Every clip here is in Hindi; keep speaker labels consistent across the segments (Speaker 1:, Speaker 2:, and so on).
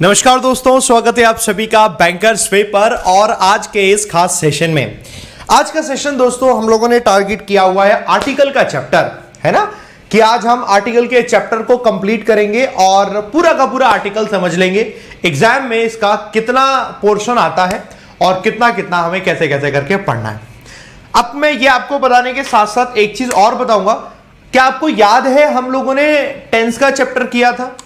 Speaker 1: नमस्कार दोस्तों, स्वागत है आप सभी का बैंकर्स वे पर। और आज के इस खास सेशन में, आज का सेशन दोस्तों हम लोगों ने टारगेट किया हुआ है आर्टिकल का चैप्टर, है ना, कि आज हम आर्टिकल के चैप्टर को कंप्लीट करेंगे और पूरा का पूरा आर्टिकल समझ लेंगे। एग्जाम में इसका कितना पोर्शन आता है और कितना कितना हमें कैसे कैसे करके पढ़ना है। अब मैं ये आपको बताने के साथ साथ एक चीज और बताऊंगा। क्या आपको याद है हम लोगों ने टेंस का चैप्टर किया था?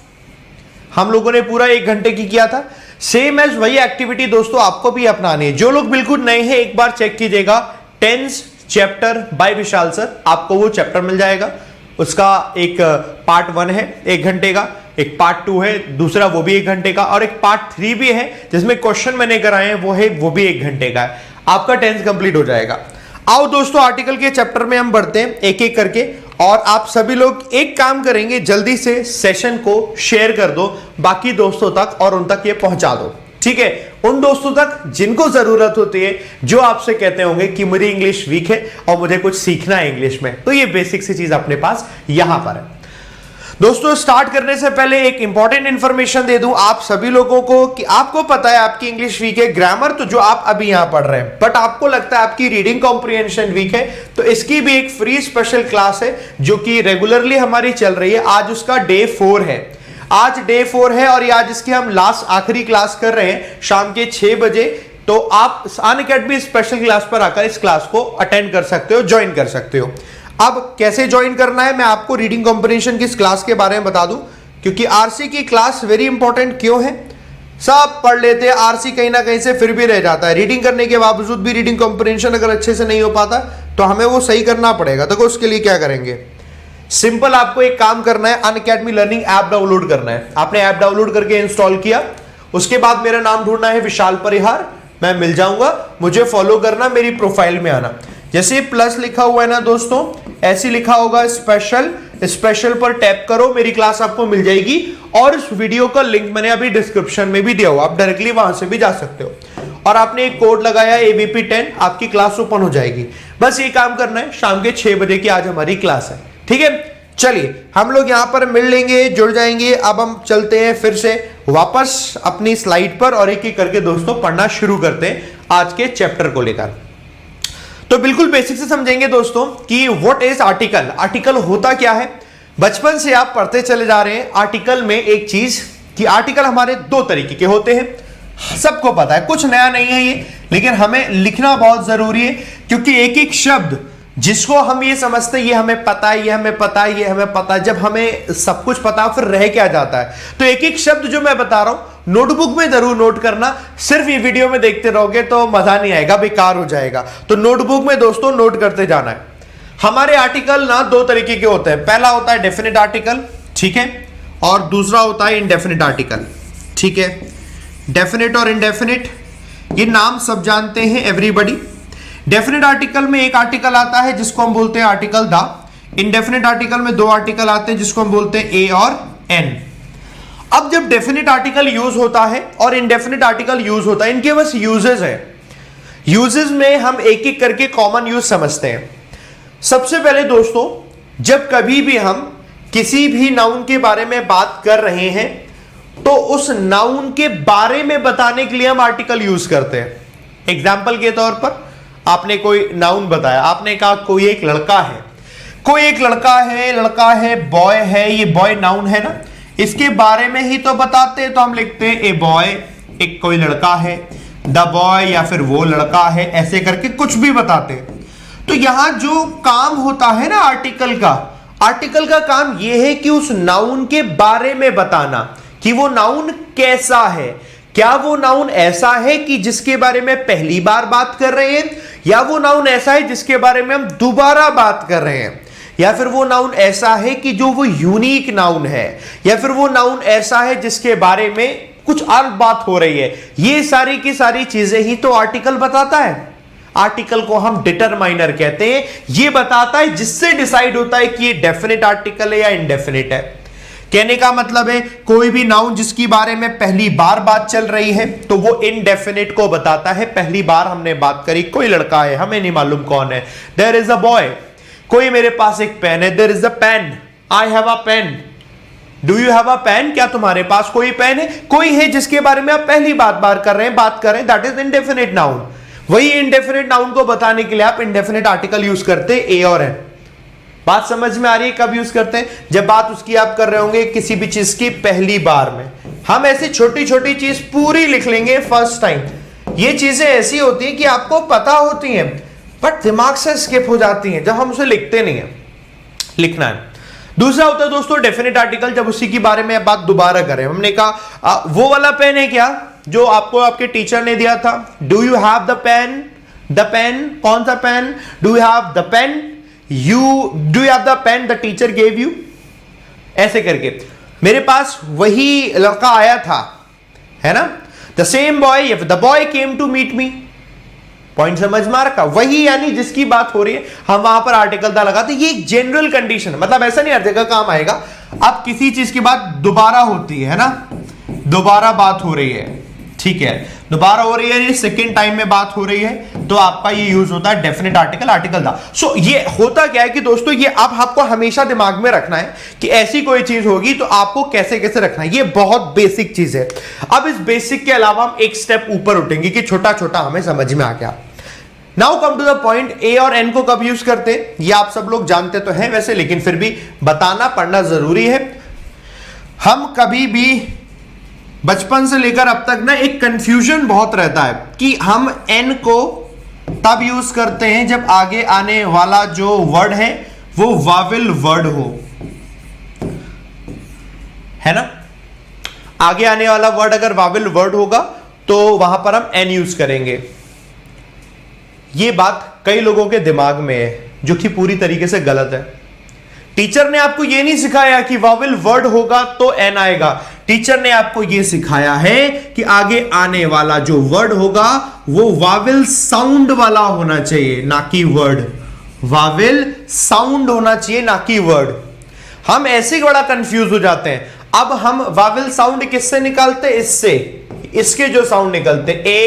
Speaker 1: हम लोगों ने पूरा 1 घंटे की किया था। सेम एज वही एक्टिविटी दोस्तों आपको भी अपनानी है। जो लोग बिल्कुल नए हैं एक बार चेक कीजिएगा, tense chapter by Vishal sir, आपको वो चैप्टर मिल जाएगा। उसका एक पार्ट 1 है 1 घंटे का, एक पार्ट 2 है दूसरा वो भी 1 घंटे का, और एक पार्ट 3 भी है जिसमें क्वेश्चन मैंने कराए हैं वो भी 1 घंटे का है। आपका टेंस कंप्लीट हो जाएगा। आओ दोस्तों आर्टिकल के चैप्टर में हम बढ़ते हैं एक एक करके, और आप सभी लोग एक काम करेंगे, जल्दी से सेशन को शेयर कर दो बाकी दोस्तों तक और उन तक ये पहुंचा दो, ठीक है, उन दोस्तों तक जिनको जरूरत होती है, जो आपसे कहते होंगे कि मेरी इंग्लिश वीक है और मुझे कुछ सीखना है इंग्लिश में। तो ये बेसिक सी चीज अपने पास यहां पर है। दोस्तों स्टार्ट करने से पहले एक इंपॉर्टेंट इंफॉर्मेशन दे दूं आप सभी लोगों को कि आपको पता है आपकी इंग्लिश वीक है, ग्रामर तो जो आप अभी यहां पढ़ रहे हैं, बट आपको लगता है आपकी रीडिंग कॉम्प्रिहेंशन वीक है, तो इसकी भी एक फ्री स्पेशल क्लास है जो कि रेगुलरली हमारी चल रही है। आज उसका डे 4 है, आज डे 4 है और ये आज इसकी हम लास्ट आखिरी क्लास कर रहे हैं शाम के 6 बजे। तो आप अनअकैडमी स्पेशल क्लास पर आकर इस क्लास को अटेंड कर सकते हो, ज्वाइन कर सकते हो। अब कैसे ज्वाइन करना है मैं आपको रीडिंग कॉम्प्रिहेंशन की इस क्लास के बारे में बता दूं, क्योंकि आरसी की क्लास वेरी इंपॉर्टेंट क्यों है। सब पढ़ लेते हैं, आरसी कहीं ना कहीं से फिर भी रह जाता है। रीडिंग करने के बावजूद भी रीडिंग कॉम्प्रिहेंशन अगर अच्छे से नहीं हो पाता तो हमें वो सही करना पड़ेगा। तो उसके लिए क्या करेंगे, सिंपल आपको एक काम करना है, अनअकैडमी लर्निंग ऐप डाउनलोड करना है। आपने ऐप डाउनलोड करके इंस्टॉल किया, उसके बाद मेरा नाम ढूंढना है विशाल परिहार, मैं मिल जाऊंगा, मुझे फॉलो करना, मेरी प्रोफाइल में आना। जैसे प्लस लिखा हुआ है ना दोस्तों, ऐसे लिखा होगा स्पेशल, स्पेशल पर टैप करो, मेरी क्लास आपको मिल जाएगी। और इस वीडियो का लिंक मैंने अभी डिस्क्रिप्शन में भी दिया हुआ, आप डायरेक्टली वहां से भी जा सकते हो। और आपने एक कोड लगाया ABP 10, आपकी क्लास ओपन हो जाएगी। बस ये काम करना है, शाम के 6 बजे की आज हमारी क्लास है, ठीक है। चलिए हम लोग यहां पर मिल लेंगे, जुड़ जाएंगे। अब हम चलते हैं फिर से वापस अपनी स्लाइड पर और एक एक करके दोस्तों पढ़ना शुरू करते हैं आज के चैप्टर को लेकर। तो बिल्कुल बेसिक से समझेंगे दोस्तों कि व्हाट इज आर्टिकल। आर्टिकल होता क्या है, बचपन से आप पढ़ते चले जा रहे हैं आर्टिकल में एक चीज कि आर्टिकल हमारे 2 तरीके के होते हैं। सबको पता है, कुछ नया नहीं है ये, लेकिन हमें लिखना बहुत जरूरी है, क्योंकि एक एक शब्द जिसको हम ये समझते हैं ये हमें पता है, ये हमें पता है, ये हमें पता है, जब हमें सब कुछ पता फिर रह क्या जाता है। तो एक एक शब्द जो मैं बता रहा हूं नोटबुक में जरूर नोट करना, सिर्फ ये वीडियो में देखते रहोगे तो मजा नहीं आएगा, बेकार हो जाएगा। तो नोटबुक में दोस्तों नोट करते जाना है। हमारे आर्टिकल ना 2 तरीके के होते हैं। पहला होता है डेफिनेट आर्टिकल, ठीक है, और दूसरा होता है इनडेफिनेट आर्टिकल, ठीक है। डेफिनेट और इनडेफिनेट ये नाम सब जानते हैं एवरीबॉडी। डेफिनेट आर्टिकल में एक आर्टिकल आता है जिसको हम बोलते हैं आर्टिकल द। इनडेफिनेट आर्टिकल में 2 आर्टिकल आते हैं जिसको हम बोलते हैं ए और एन। अब जब डेफिनेट आर्टिकल यूज होता है और इनडेफिनेट आर्टिकल यूज होता है, इनके बस यूजेस है। यूजेस में हम एक एक करके कॉमन यूज समझते हैं। सबसे पहले दोस्तों, जब कभी भी हम किसी भी नाउन के बारे में बात कर रहे हैं तो उस नाउन के बारे में बताने के लिए हम आर्टिकल यूज करते हैं। एग्जाम्पल के तौर पर आपने कोई नाउन बताया, आपने कहा कोई एक लड़का है, कोई एक लड़का है, बॉय है, ये बॉय नाउन है ना, इसके बारे में ही तो बताते हैं, तो हम लिखते हैं ए बॉय, एक कोई लड़का है, द बॉय या फिर वो लड़का है, ऐसे करके कुछ भी बताते हैं। तो यहां जो काम होता है ना आर्टिकल का काम यह है कि उस नाउन के बारे में बताना कि वो नाउन कैसा है। क्या वो नाउन ऐसा है कि जिसके बारे में पहली बार बात कर रहे हैं, या वो नाउन ऐसा है जिसके बारे में हम दोबारा बात कर रहे हैं, या फिर वो नाउन ऐसा है कि जो वो यूनिक नाउन है, या फिर वो नाउन ऐसा है जिसके बारे में कुछ अलग बात हो रही है। ये सारी की सारी चीजें ही तो आर्टिकल बताता है। आर्टिकल को हम डिटरमाइनर कहते हैं। ये बताता है, जिससे डिसाइड होता है कि ये डेफिनेट आर्टिकल है या इनडेफिनेट है। कहने का मतलब है कोई भी नाउन जिसकी बारे में पहली बार बात चल रही है तो वो इनडेफिनेट को बताता है। पहली बार हमने बात करी, कोई लड़का है, हमें नहीं मालूम कौन है, देयर इज अ बॉय, कोई मेरे पास एक पेन है, there is a pen, I have a pen, do you have a pen, क्या तुम्हारे पास कोई पेन है? कोई है जिसके बारे में आप पहली बात कर रहे हैं, दैट इज इंडेफिनिट नाउन। वही इंडेफिनिट नाउन को बताने के लिए आप इंडेफिनिट आर्टिकल यूज करते हैं, ए और एन। बात समझ में आ रही है? कब यूज करते हैं? जब बात उसकी आप कर रहे होंगे किसी भी चीज की पहली बार में। हम ऐसी छोटी छोटी चीज पूरी लिख लेंगे फर्स्ट टाइम। ये चीजें ऐसी होती हैं कि आपको पता होती हैं बट दिमाग से स्किप हो जाती हैं जब हम उसे लिखते नहीं है। लिखना है। दूसरा होता है दोस्तों डेफिनेट आर्टिकल, जब उसी के बारे में बात दोबारा करें। हमने कहा वो वाला पेन है क्या जो आपको आपके टीचर ने दिया था? Do you have the pen? The pen, कौन सा pen? Do you have the pen? Do you have the pen the teacher gave you? ऐसे करके मेरे पास वही लड़का आया था, है ना? The same boy, the boy came to meet me. Point समझ में आ रखा? वही यानी जिसकी बात हो रही है हम वहां पर आर्टिकल दा लगाते। ये एक जनरल कंडीशन है, मतलब ऐसा नहीं हर जगह काम आएगा। अब किसी चीज की बात दोबारा होती है ना, दोबारा बात हो रही है, ठीक है, दोबारा हो रही है, ये सेकंड टाइम में बात हो रही है, तो आपका ये यूज होता है डेफिनेट आर्टिकल, आर्टिकल दा। सो ये होता क्या है कि दोस्तों ये अब आपको हमेशा दिमाग में रखना है कि ऐसी कोई चीज होगी तो आपको कैसे कैसे रखना है। ये बहुत बेसिक चीज है। अब इस बेसिक के अलावा हम एक स्टेप ऊपर उठेंगे कि छोटा छोटा हमें समझ में आ गया। Now come to the point, A और एन को कब यूज करते हैं ये आप सब लोग जानते तो हैं वैसे, लेकिन फिर भी बताना पढ़ना जरूरी है। हम कभी भी बचपन से लेकर अब तक ना एक कंफ्यूजन बहुत रहता है कि हम एन को तब यूज करते हैं जब आगे आने वाला जो वर्ड है वो वावेल वर्ड हो, है ना? आगे आने वाला वर्ड अगर वावेल वर्ड होगा तो वहां पर हम एन यूज करेंगे। ये बात कई लोगों के दिमाग में है जो कि पूरी तरीके से गलत है। टीचर ने आपको यह नहीं सिखाया कि वावेल वर्ड होगा तो एन आएगा। टीचर ने आपको यह सिखाया है कि आगे आने वाला जो वर्ड होगा वो वावेल साउंड वाला होना चाहिए, ना कि वर्ड। वावेल साउंड होना चाहिए, ना कि वर्ड। हम ऐसे बड़ा कंफ्यूज हो जाते हैं। अब हम वावेल साउंड किससे निकालते हैं? इससे, इसके जो साउंड निकलते ए,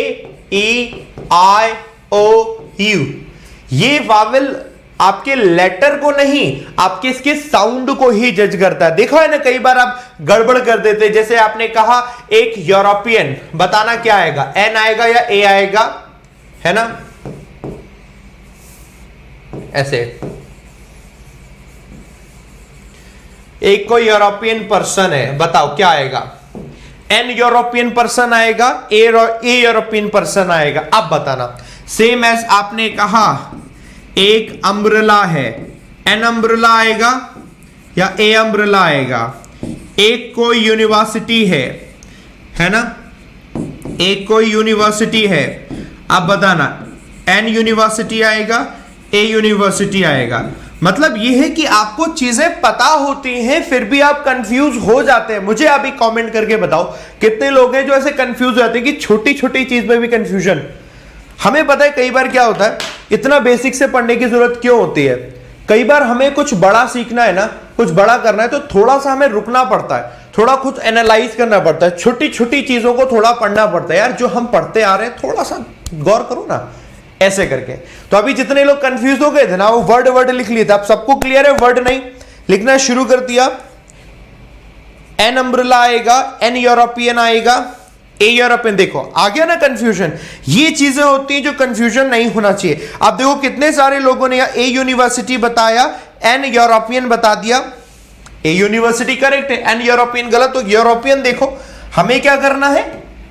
Speaker 1: ई, आई, ओ, यू। ये वावेल आपके लेटर को नहीं, आपके इसके साउंड को ही जज करता है। देखो है ना, कई बार आप गड़बड़ कर देते, जैसे आपने कहा एक यूरोपियन, बताना क्या आएगा? एन आएगा या ए आएगा, है ना? ऐसे एक कोई यूरोपियन पर्सन है, बताओ क्या आएगा? एन यूरोपियन पर्सन आएगा, ए यूरोपियन पर्सन आएगा। अब बताना। सेम एज आपने कहा एक अम्ब्रेला है, एन अम्ब्रेला आएगा या ए अम्ब्रेला आएगा? एक कोई यूनिवर्सिटी है ना? एक कोई यूनिवर्सिटी है, अब बताना एन यूनिवर्सिटी आएगा, ए यूनिवर्सिटी आएगा। मतलब यह है कि आपको चीजें पता होती हैं फिर भी आप कंफ्यूज हो जाते हैं। मुझे अभी कमेंट करके बताओ कितने लोग हैं जो ऐसे कंफ्यूज हो जाते हैं कि छोटी छोटी चीज में भी कंफ्यूजन। हमें पता है कई बार क्या होता है, इतना बेसिक से पढ़ने की जरूरत क्यों होती है? कई बार हमें कुछ बड़ा सीखना है ना, कुछ बड़ा करना है तो थोड़ा सा हमें रुकना पड़ता है, थोड़ा कुछ एनालाइज करना पड़ता है, छोटी छोटी चीजों को थोड़ा पढ़ना पड़ता है। यार जो हम पढ़ते आ रहे हैं थोड़ा सा गौर करो ना, ऐसे करके। तो अभी जितने लोग कंफ्यूज हो गए थे ना, वो वर्ड लिख लिए थे। अब सबको क्लियर है? वर्ड नहीं लिखना शुरू कर दिया। एन अम्ब्रेला आएगा, एन यूरोपियन आएगा, ए यूरोपियन। देखो आ गया ना कंफ्यूजन। ये चीजें होती हैं जो कंफ्यूजन नहीं होना चाहिए। अब देखो कितने सारे लोगों ने ए यूनिवर्सिटी बताया, एन यूरोपियन बता दिया। ए यूनिवर्सिटी करेक्ट है, एन यूरोपियन गलत। तो यूरोपियन देखो, हमें क्या करना है?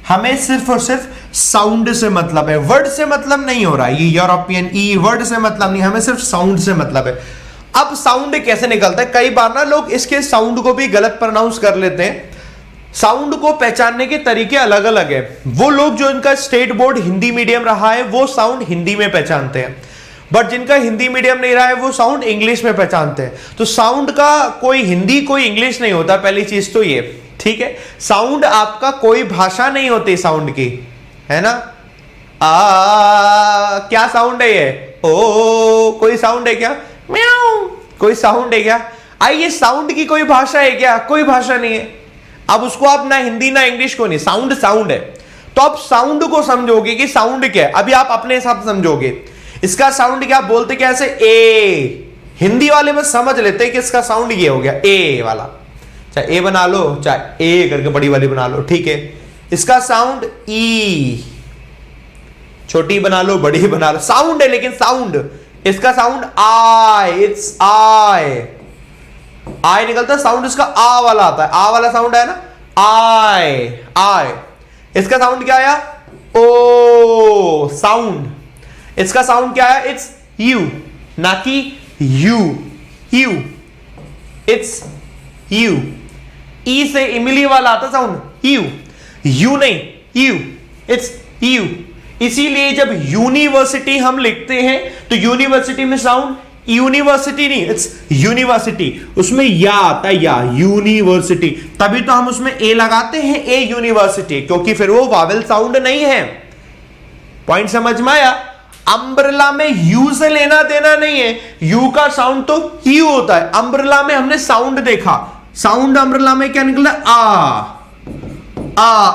Speaker 1: हमें सिर्फ और सिर्फ साउंड से मतलब है, वर्ड से मतलब नहीं हो रहा है। ये यूरोपियन, ई, वर्ड से मतलब नहीं, हमें सिर्फ साउंड से मतलब है। अब साउंड कैसे निकलता है? कई बार ना लोग इसके साउंड को भी गलत प्रोनाउंस कर लेते हैं। साउंड को पहचानने के तरीके अलग अलग है। वो लोग जो इनका स्टेट बोर्ड हिंदी मीडियम रहा है वो साउंड हिंदी में पहचानते हैं, बट जिनका हिंदी मीडियम नहीं रहा है वो साउंड इंग्लिश में पहचानते हैं। तो साउंड का कोई हिंदी कोई इंग्लिश नहीं होता, पहली चीज तो ये, ठीक है? साउंड आपका कोई भाषा नहीं होती साउंड की, है ना? क्या साउंड है ये? ओ, कोई साउंड है क्या? म्याऊ, कोई साउंड है क्या? ये साउंड की कोई भाषा है क्या? कोई भाषा नहीं है। अब उसको आप ना हिंदी ना इंग्लिश को नहीं, साउंड साउंड है। तो आप साउंड को समझोगे कि साउंड क्या है। अभी आप अपने हिसाब समझोगे इसका साउंड क्या, बोलते कैसे? ए। हिंदी वाले में समझ लेते कि इसका साउंड ये हो गया ए वाला, चाहे ए बना लो, चाहे ए करके बड़ी वाली बना लो, ठीक है। इसका साउंड ई, छोटी बना लो, बड़ी बना लो, साउंड है लेकिन साउंड। इसका साउंड आई, इट्स आई निकलता है, साउंड इसका आ वाला आता है, आ वाला साउंड है ना, आई आई। इसका साउंड क्या आया, ओ साउंड। इसका साउंड क्या है, इट्स यू, ना कि यू, यू, इट्स यू। ई से इमली वाला आता साउंड, यू, यू नहीं, यू, इट्स यू। इसीलिए जब यूनिवर्सिटी हम लिखते हैं तो यूनिवर्सिटी में साउंड यूनिवर्सिटी नहीं, इट्स यूनिवर्सिटी। उसमें या आता है, या यूनिवर्सिटी, तभी तो हम उसमें ए लगाते हैं, ए यूनिवर्सिटी, क्योंकि फिर वो वावेल साउंड नहीं है। पॉइंट समझ में आया। अम्ब्रेला में यू से लेना देना नहीं है, यू का साउंड तो यू होता है। अम्ब्रेला में हमने साउंड देखा, साउंड अम्ब्रेला में क्या निकला,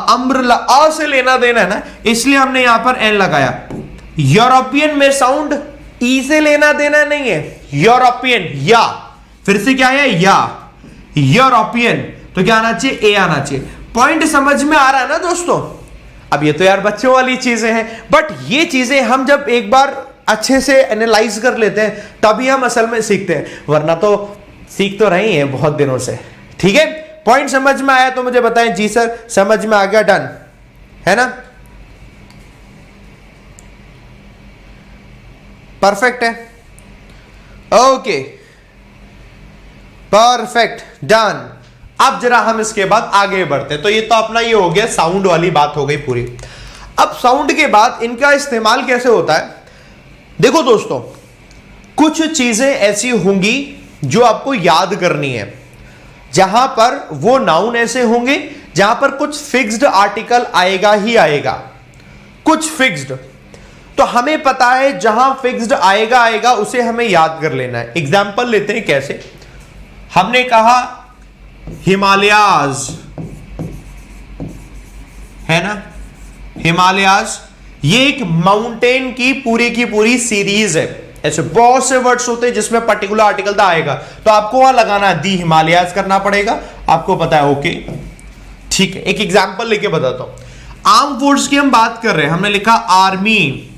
Speaker 1: अम्ब्रेला, आ से लेना देना है ना, इसलिए हमने यहां पर एन लगाया। यूरोपियन में साउंड ई से लेना देना नहीं है, यूरोपियन, या, फिर से क्या है, या, यूरोपियन, तो क्या आना चाहिए, ए आना चाहिए। पॉइंट समझ में आ रहा है ना दोस्तों। अब ये तो यार बच्चों वाली चीजें हैं, बट ये चीजें हम जब एक बार अच्छे से एनालाइज कर लेते हैं तभी हम असल में सीखते हैं, वरना तो सीख तो रही हैं बहुत दिनों से। ठीक है, पॉइंट समझ में आया तो मुझे बताएं, जी सर समझ में आ गया, डन है ना, परफेक्ट है, ओके परफेक्ट डन। अब जरा हम इसके बाद आगे बढ़ते हैं। तो ये तो अपना ये हो गया, साउंड वाली बात हो गई पूरी। अब साउंड के बाद इनका इस्तेमाल कैसे होता है, देखो दोस्तों, कुछ चीजें ऐसी होंगी जो आपको याद करनी है, जहां पर वो नाउन ऐसे होंगे जहां पर कुछ फिक्स्ड आर्टिकल आएगा ही आएगा, कुछ फिक्स्ड। तो हमें पता है जहां फिक्स्ड आएगा आएगा उसे हमें याद कर लेना है। एग्जाम्पल लेते हैं, कैसे, हमने कहा हिमालयाज, है ना, हिमालयाज, ये एक माउंटेन की पूरी सीरीज है। ऐसे बहुत से वर्ड्स होते हैं जिसमें पर्टिकुलर आर्टिकल दा आएगा, तो आपको वहां लगाना है, दी हिमालयाज करना पड़ेगा, आपको पता है, ओके ठीक है। एक एग्जांपल लेके बताता हूं। आर्म फोर्स की हम बात कर रहे हैं, हमने लिखा आर्मी,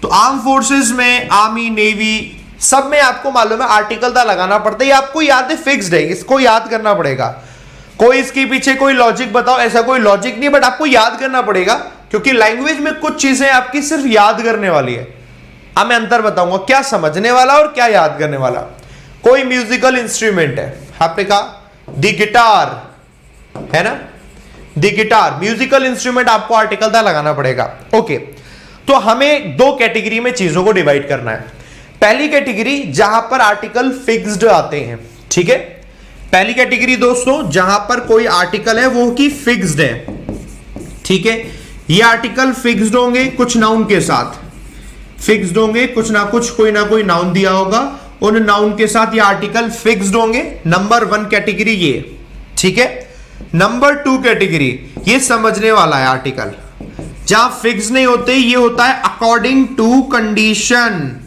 Speaker 1: तो आर्म फोर्सेस में आर्मी, नेवी, सब में आपको मालूम है आर्टिकल दा लगाना पड़ता है। ये आपको याद है, फिक्स्ड है, इसको याद करना पड़ेगा। कोई इसके पीछे कोई लॉजिक बताओ, ऐसा कोई लॉजिक नहीं, बट आपको याद करना पड़ेगा, क्योंकि लैंग्वेज में कुछ चीजें आपकी सिर्फ याद करने वाली है। अब मैं अंतर बताऊंगा, क्या समझने वाला और क्या याद करने वाला। कोई म्यूजिकल इंस्ट्रूमेंट है, आपने कहा द गिटार, है ना, द गिटार, म्यूजिकल इंस्ट्रूमेंट, आपको आर्टिकल दा लगाना पड़ेगा, ओके। तो हमें दो कैटेगरी में चीजों को डिवाइड करना है। पहली कैटेगरी जहां पर आर्टिकल फिक्स्ड आते हैं, ठीक है, पहली कैटेगरी दोस्तों जहां पर कोई आर्टिकल है वो की फिक्स्ड है, ठीक है। ये आर्टिकल फिक्स्ड होंगे कुछ नाउन के साथ, फिक्स्ड होंगे, कुछ ना कुछ कोई ना कोई नाउन दिया होगा, उन नाउन के साथ ये आर्टिकल फिक्स्ड होंगे। नंबर 1 कैटेगरी ये, ठीक है। नंबर 2 कैटेगरी, ये समझने वाला है आर्टिकल जहां फिक्स नहीं होते, ये होता है अकॉर्डिंग टू कंडीशन,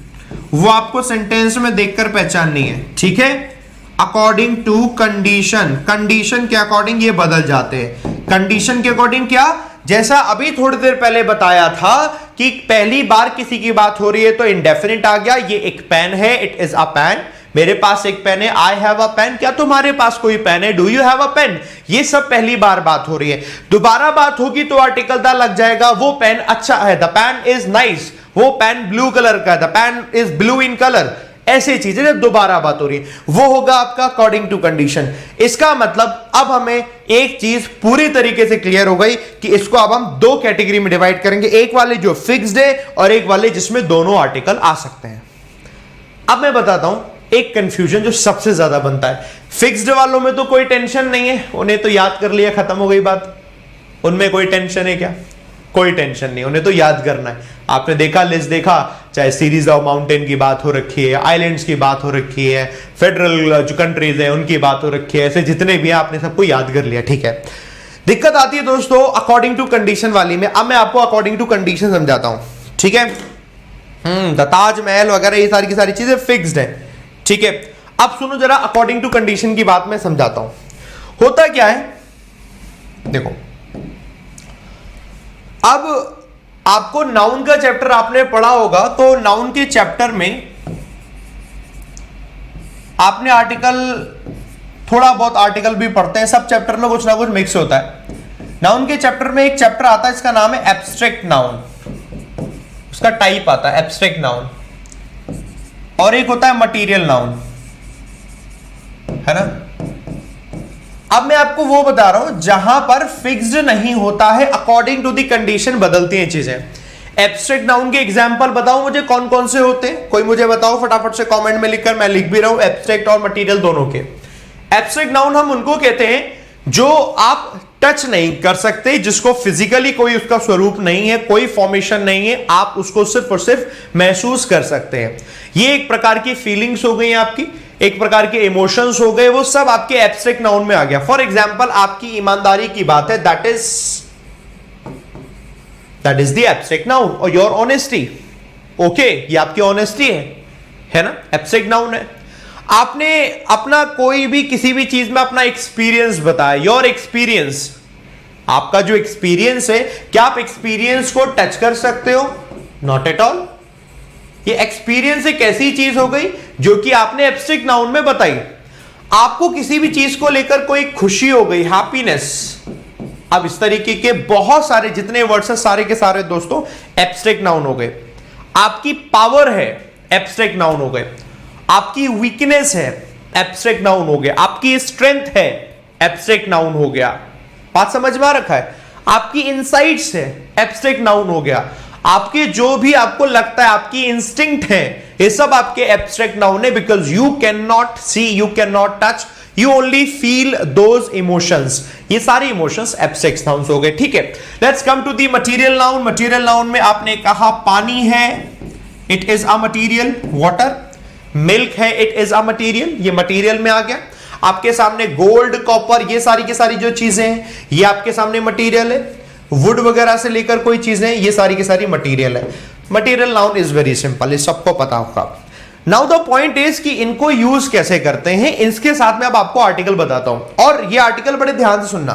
Speaker 1: वो आपको सेंटेंस में देखकर पहचाननी है, ठीक है। अकॉर्डिंग टू कंडीशन, कंडीशन के अकॉर्डिंग ये बदल जाते हैं। कंडीशन के अकॉर्डिंग क्या, जैसा अभी थोड़ी देर पहले बताया था कि पहली बार किसी की बात हो रही है तो इंडेफिनिट आ गया, ये एक पेन है, इट इज अ पेन, मेरे पास एक पेन है, आई हैव अ पेन, क्या तुम्हारे पास कोई पेन है, do you have a pen, ये सब पहली बार बात हो रही है। दोबारा बात होगी तो आर्टिकल दा लग जाएगा, वो पेन अच्छा है, द पेन इज नाइस, वो पेन ब्लू कलर का है, the pen is blue in colour, ऐसी चीजें जब दोबारा बात हो रही है वो होगा आपका अकॉर्डिंग टू कंडीशन। इसका मतलब अब हमें एक चीज पूरी तरीके से क्लियर हो गई कि इसको अब हम दो कैटेगरी में डिवाइड करेंगे, एक वाले जो फिक्स्ड है और एक वाले जिसमें दोनों आर्टिकल आ सकते हैं। अब मैं बताता हूं एक कंफ्यूजन जो सबसे ज्यादा बनता है। फिक्स्ड वालों में तो कोई टेंशन नहीं है, उन्हें तो याद कर लिया, खत्म हो गई बात, उनमें कोई टेंशन है क्या, कोई टेंशन नहीं, उन्हें तो याद करना है। आपने देखा, लिस्ट देखा, चाहे सीरीज ऑफ माउंटेन की बात हो रखी है, आइलैंड्स की बात हो रखी है, फेडरल जो कंट्रीज है उनकी बात हो रखी है, ऐसे जितने भी हैं आपने सबको याद कर लिया, ठीक है। दिक्कत आती है दोस्तों अकॉर्डिंग टू कंडीशन वाली में। अब मैं आपको अकॉर्डिंग टू कंडीशन समझाता हूं, ठीक है। ताजमहल वगैरह ये सारी की सारी चीजें फिक्स्ड है, ठीक है। अब सुनो जरा, अकॉर्डिंग टू कंडीशन की बात मैं समझाता हूं। होता क्या है, देखो अब आपको नाउन का चैप्टर आपने पढ़ा होगा, तो नाउन के चैप्टर में आपने आर्टिकल, थोड़ा बहुत आर्टिकल भी पढ़ते हैं, सब चैप्टर में कुछ ना कुछ मिक्स होता है। नाउन के चैप्टर में एक चैप्टर आता है, इसका नाम है एब्स्ट्रैक्ट नाउन, उसका टाइप आता है एब्स्ट्रैक्ट नाउन, और एक होता है मटेरियल नाउन, है ना। अब मैं आपको वो बता रहा हूं जहां पर फिक्स्ड नहीं होता है, अकॉर्डिंग टू द कंडीशन बदलती हैं चीजें। एब्स्ट्रैक्ट नाउन के एग्जांपल बताओ मुझे कौन कौन से होते हैं, कोई मुझे बताओ फटाफट से कमेंट में लिखकर, मैं लिख भी रहा हूं एब्स्ट्रैक्ट और मटेरियल दोनों के। एब्स्ट्रैक्ट नाउन हम उनको कहते हैं जो आप टच नहीं कर सकते, जिसको फिजिकली कोई उसका स्वरूप नहीं है, कोई फॉर्मेशन नहीं है, आप उसको सिर्फ और सिर्फ महसूस कर सकते हैं। ये एक प्रकार की फीलिंग्स हो गई आपकी, एक प्रकार के इमोशंस हो गए, वो सब आपके एब्स्ट्रैक्ट नाउन में आ गया। फॉर एग्जांपल आपकी ईमानदारी की बात है, that is the abstract noun, और योर ऑनेस्टी, ओके, ये आपकी ऑनेस्टी है ना, एब्स्ट्रैक्ट नाउन है। आपने अपना कोई भी किसी भी चीज में अपना एक्सपीरियंस बताया, योर एक्सपीरियंस, आपका जो एक्सपीरियंस है, क्या आप एक्सपीरियंस को टच कर सकते हो? Not at all. ये एक्सपीरियंस एक ऐसी चीज हो गई जो कि आपने एब्स्ट्रैक्ट नाउन में बताई। आपको किसी भी चीज को लेकर कोई खुशी हो गई, हैप्पीनेस, अब इस तरीके के बहुत सारे जितने वर्ड्स हैं सारे के सारे दोस्तों एब्स्ट्रैक्ट नाउन हो गए। आपकी पावर है, एब्स्ट्रैक्ट नाउन हो गए। आपकी वीकनेस है, एब्स्ट्रैक्ट नाउन हो गया। आपकी स्ट्रेंथ है, एब्स्ट्रैक्ट नाउन हो गया। बात समझ में आ रखा है? आपकी इनसाइट्स है, एब्स्ट्रैक्ट नाउन हो गया। आपके जो भी आपको लगता है, आपकी इंस्टिंक्ट है, ये सब आपके एब्स्ट्रैक्ट नाउन है, because you can not see, you can not touch, you only feel those emotions. ये सारे इमोशंस एब्स्ट्रैक्ट नाउन्स हो गए, ठीक है। Let's come to the material noun. Material noun में आपने कहा पानी है, it is a material. Water, milk है, इट इज अ मटेरियल, ये मटेरियल में आ गया। आपके सामने गोल्ड, कॉपर, ये सारी की सारी जो चीजें हैं, ये आपके सामने मटेरियल है। वुड वगैरह से लेकर कोई चीजें, ये सारी की सारी मटेरियल है। Material noun is very simple, ये सबको पता होगा। नाउ द पॉइंट इज कि इनको यूज कैसे करते हैं, इसके साथ में अब आपको आर्टिकल बताता हूं, और ये आर्टिकल बड़े ध्यान से सुनना।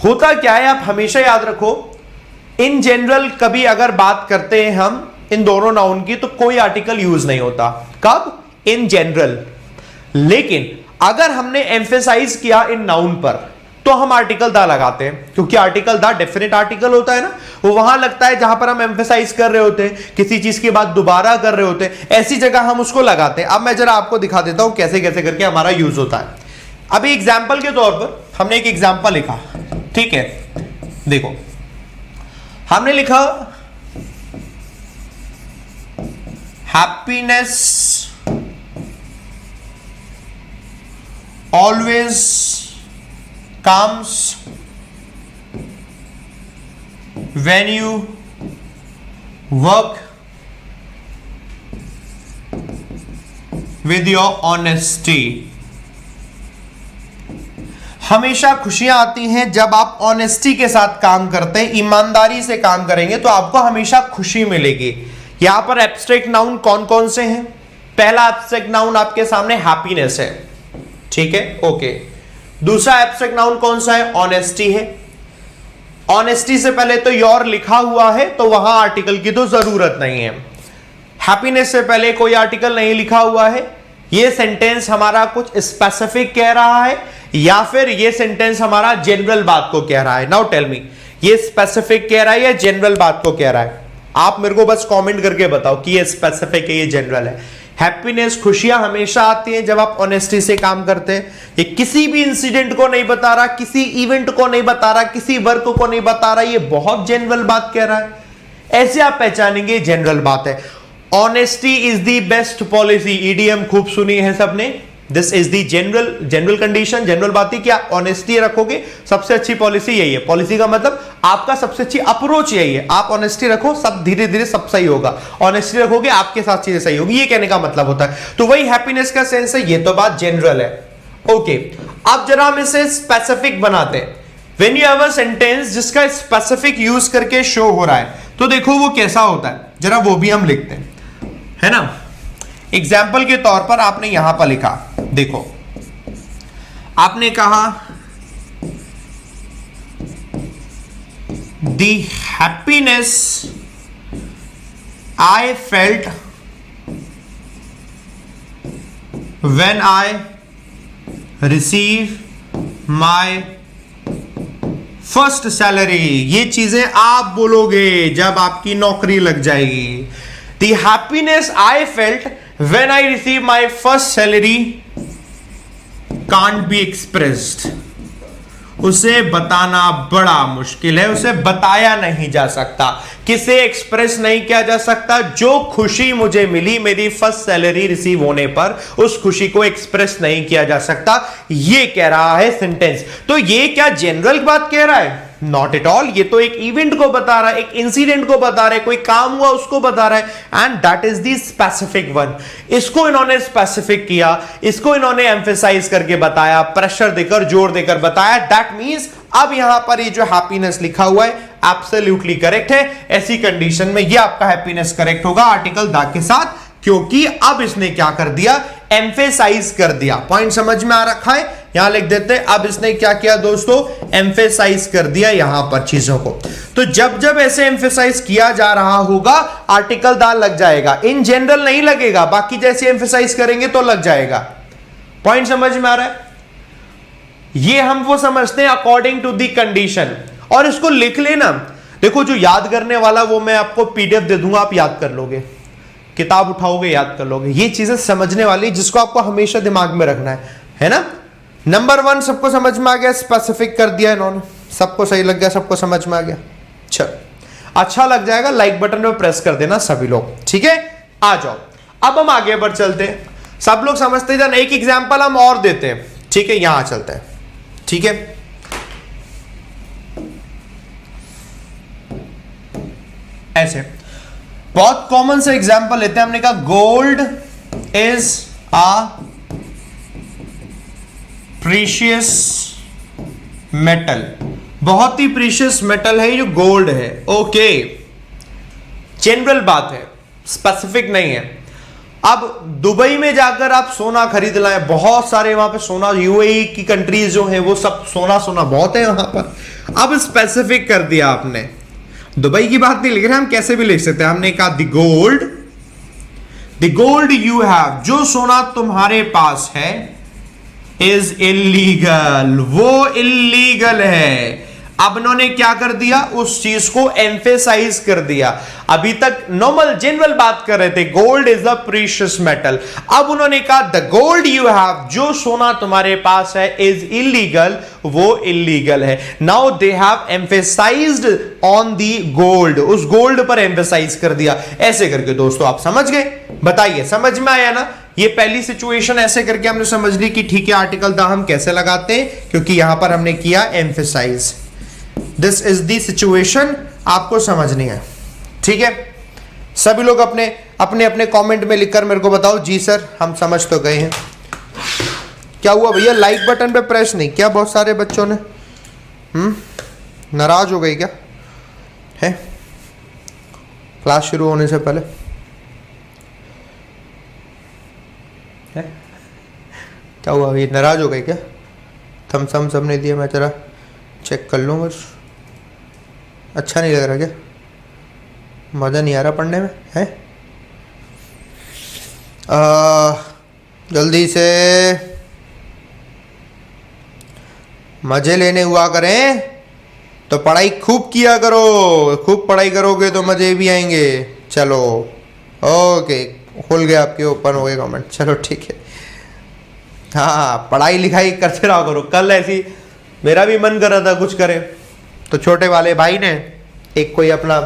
Speaker 1: होता क्या है, आप हमेशा याद रखो, इन जनरल कभी अगर बात करते हैं हम इन दोनों नाउन की, तो कोई आर्टिकल यूज नहीं होता। कब? In general. लेकिन अगर हमने एम्फेसाइज किया इन नाउन पर, तो हम आर्टिकल दा लगाते हैं, क्योंकि आर्टिकल दा डेफिनेट आर्टिकल होता है ना, वो वहां लगता है जहां पर हम एम्फेसाइज कर रहे होते हैं, किसी चीज की बात दोबारा कर रहे होते हैं, ऐसी जगह हम उसको लगाते हैं। अब मैं जरा आपको दिखा देता हूं कैसे कैसे करके हमारा यूज होता है। अभी एग्जाम्पल के तौर पर हमने एक एग्जाम्पल लिखा, ठीक है। देखो, हमने लिखा happiness always comes when you work with your honesty। हमेशा खुशियां आती हैं जब आप ऑनेस्टी के साथ काम करते हैं, ईमानदारी से काम करेंगे तो आपको हमेशा खुशी मिलेगी। यहां पर एब्स्ट्रैक्ट नाउन कौन कौन से हैं? पहला एब्स्ट्रैक्ट नाउन आपके सामने हैप्पीनेस है, ठीक है, ओके। दूसरा एब्स्ट्रैक्ट नाउन कौन सा है? ऑनेस्टी है। ऑनेस्टी से पहले तो योर लिखा हुआ है, तो वहां आर्टिकल की तो जरूरत नहीं है। हैप्पीनेस से पहले कोई आर्टिकल नहीं लिखा हुआ है। ये सेंटेंस हमारा कुछ स्पेसिफिक कह रहा है, या फिर ये सेंटेंस हमारा जनरल बात को कह रहा है? नाउ टेल मी, ये स्पेसिफिक कह रहा है या जनरल बात को कह रहा है? आप मेरे को बस कमेंट करके बताओ कि ये स्पेसिफिक है, ये जनरल है। हैप्पीनेस, खुशियां हमेशा आती हैं जब आप ऑनेस्टी से काम करते हैं। ये किसी भी इंसिडेंट को नहीं बता रहा, किसी इवेंट को नहीं बता रहा, किसी वर्क को नहीं बता रहा, ये बहुत जनरल बात कह रहा है। ऐसे आप पहचानेंगे जनरल बात है। Honesty is the best policy, EDM खूब सुनी है सबने। This is the general condition, general बात है कि आप ऑनेस्टी रखोगे, सबसे अच्छी पॉलिसी यही है। पॉलिसी का मतलब आपका सबसे अच्छी अप्रोच यही है, आप ऑनेस्टी रखो, सब धीरे धीरे सब सही होगा। ऑनेस्टी रखोगे, आपके साथ चीजें सही होगी, ये कहने का मतलब होता है। तो वही हैप्पीनेस का सेंस है, ये तो बात जनरल है, ओके। अब जरा हम इसे स्पेसिफिक बनाते हैं। When you have a sentence जिसका स्पेसिफिक यूज करके शो हो रहा है, तो देखो वो कैसा होता है, जरा वो भी हम लिखते हैं, है ना। एग्जाम्पल के तौर पर आपने यहां पर लिखा, देखो आपने कहा the happiness I felt when I receive my first salary। ये चीजें आप बोलोगे जब आपकी नौकरी लग जाएगी। The happiness I felt when I received my first salary can't be expressed। उसे बताना बड़ा मुश्किल है, उसे बताया नहीं जा सकता, किसे एक्सप्रेस नहीं किया जा सकता। जो खुशी मुझे मिली मेरी फर्स्ट सैलरी रिसीव होने पर, उस खुशी को एक्सप्रेस नहीं किया जा सकता, ये कह रहा है सेंटेंस। तो ये क्या जनरल बात कह रहा है? Not at all. ये तो एक इवेंट को बता रहा है, एक इंसिडेंट को बता रहा है, कोई काम हुआ उसको बता रहा है, and that is the specific one. इसको इन्होंने स्पेसिफिक किया, इसको इन्होंने एम्फेसाइज करके बताया, प्रेशर देकर, जोर देकर बताया। दैट मींस अब यहां पर ये जो हैप्पीनेस लिखा हुआ है एब्सोल्युटली करेक्ट है। ऐसी कंडीशन में ये आपका हैप्पीनेस करेक्ट होगा आर्टिकल द के साथ, क्योंकि अब इसने क्या कर दिया? एम्फेसाइज कर दिया। पॉइंट समझ में आ रखा है? यहां लिख देते हैं। अब इसने क्या किया दोस्तों? एम्फेसाइज कर दिया यहां पर चीजों को। तो जब जब ऐसे एम्फेसाइज किया जा रहा होगा आर्टिकल द लग जाएगा। इन जनरल नहीं लगेगा, बाकी जैसे एम्फेसाइज करेंगे तो लग जाएगा। पॉइंट समझ में आ रहा है? ये हम वो समझते हैं अकॉर्डिंग टू द कंडीशन। और इसको लिख लेना। देखो जो याद करने वाला वो मैं आपको पीडीएफ दे दूंगा, आप याद कर लोगे, किताब उठाओगे याद कर लोगे। ये चीजें समझने वाली जिसको आपको हमेशा दिमाग में रखना है ना। नंबर 1 सबको समझ में आ गया, स्पेसिफिक कर दिया इन्होंने, सबको सही लग गया, सबको समझ में आ गया। चल अच्छा लग जाएगा, लाइक बटन पे प्रेस कर देना सभी लोग, ठीक है। आ जाओ अब हम आगे बढ़ चलते हैं। सब लोग समझते जान, एक एग्जाम्पल हम और देते हैं, ठीक है। यहां चलते हैं, ठीक है। ऐसे बहुत कॉमन से एग्जांपल लेते हैं। हमने कहा gold is a precious metal. बहुत ही प्रीशियस मेटल है जो गोल्ड है। ओके, जनरल बात है, स्पेसिफिक नहीं है। अब दुबई में जाकर आप सोना खरीद लाए, बहुत सारे वहां पे सोना, यूएई की कंट्रीज जो है वो सब सोना सोना बहुत है वहां पर। अब स्पेसिफिक कर दिया आपने, दुबई की बात नहीं लिख रहे, हम कैसे भी लिख सकते हैं। हमने कहा द गोल्ड यू हैव, जो सोना तुम्हारे पास है, इज इलीगल, वो इलीगल है। अब इन्होंने क्या कर दिया? उस चीज को एम्फेसाइज कर दिया। अभी तक नॉर्मल जनरल बात कर रहे थे, gold is the precious metal. अब उन्होंने कहा द गोल्ड यू हैव, जो सोना तुम्हारे पास है, इज इलीगल, वो इलीगल है। Now they have emphasised on the gold, उस गोल्ड पर एम्फेसाइज कर दिया। ऐसे करके दोस्तों आप समझ गए? बताइए समझ में आया ना? ये पहली सिचुएशन ऐसे करके हमने समझ ली कि ठीक है आर्टिकल द हम कैसे लगाते हैं, क्योंकि यहां पर हमने किया emphasize. This is the situation, आपको समझनी है, ठीक है। सभी लोग अपने अपने अपने कमेंट में लिखकर मेरे को बताओ, जी सर हम समझ तो गए हैं। क्या हुआ भैया, लाइक बटन पे प्रेस नहीं किया बहुत सारे बच्चों ने? नाराज हो गई क्या है क्लास शुरू होने से पहले? है क्या हुआ, ये नाराज हो गई क्या? थम्स अप सबने दिया, मैं तेरा चेक कर लूँ बस। अच्छा नहीं लग रहा क्या? मज़ा नहीं आ रहा पढ़ने में है? जल्दी से मज़े लेने हुआ करें तो पढ़ाई खूब किया करो, खूब पढ़ाई करोगे तो मज़े भी आएंगे। चलो ओके, खुल गया आपके, ओपन हो गए कमेंट, चलो ठीक है। हाँ पढ़ाई लिखाई करते रहा करो। कल ऐसी मेरा भी मन कर रहा था कुछ करे, तो छोटे वाले भाई ने एक कोई अपना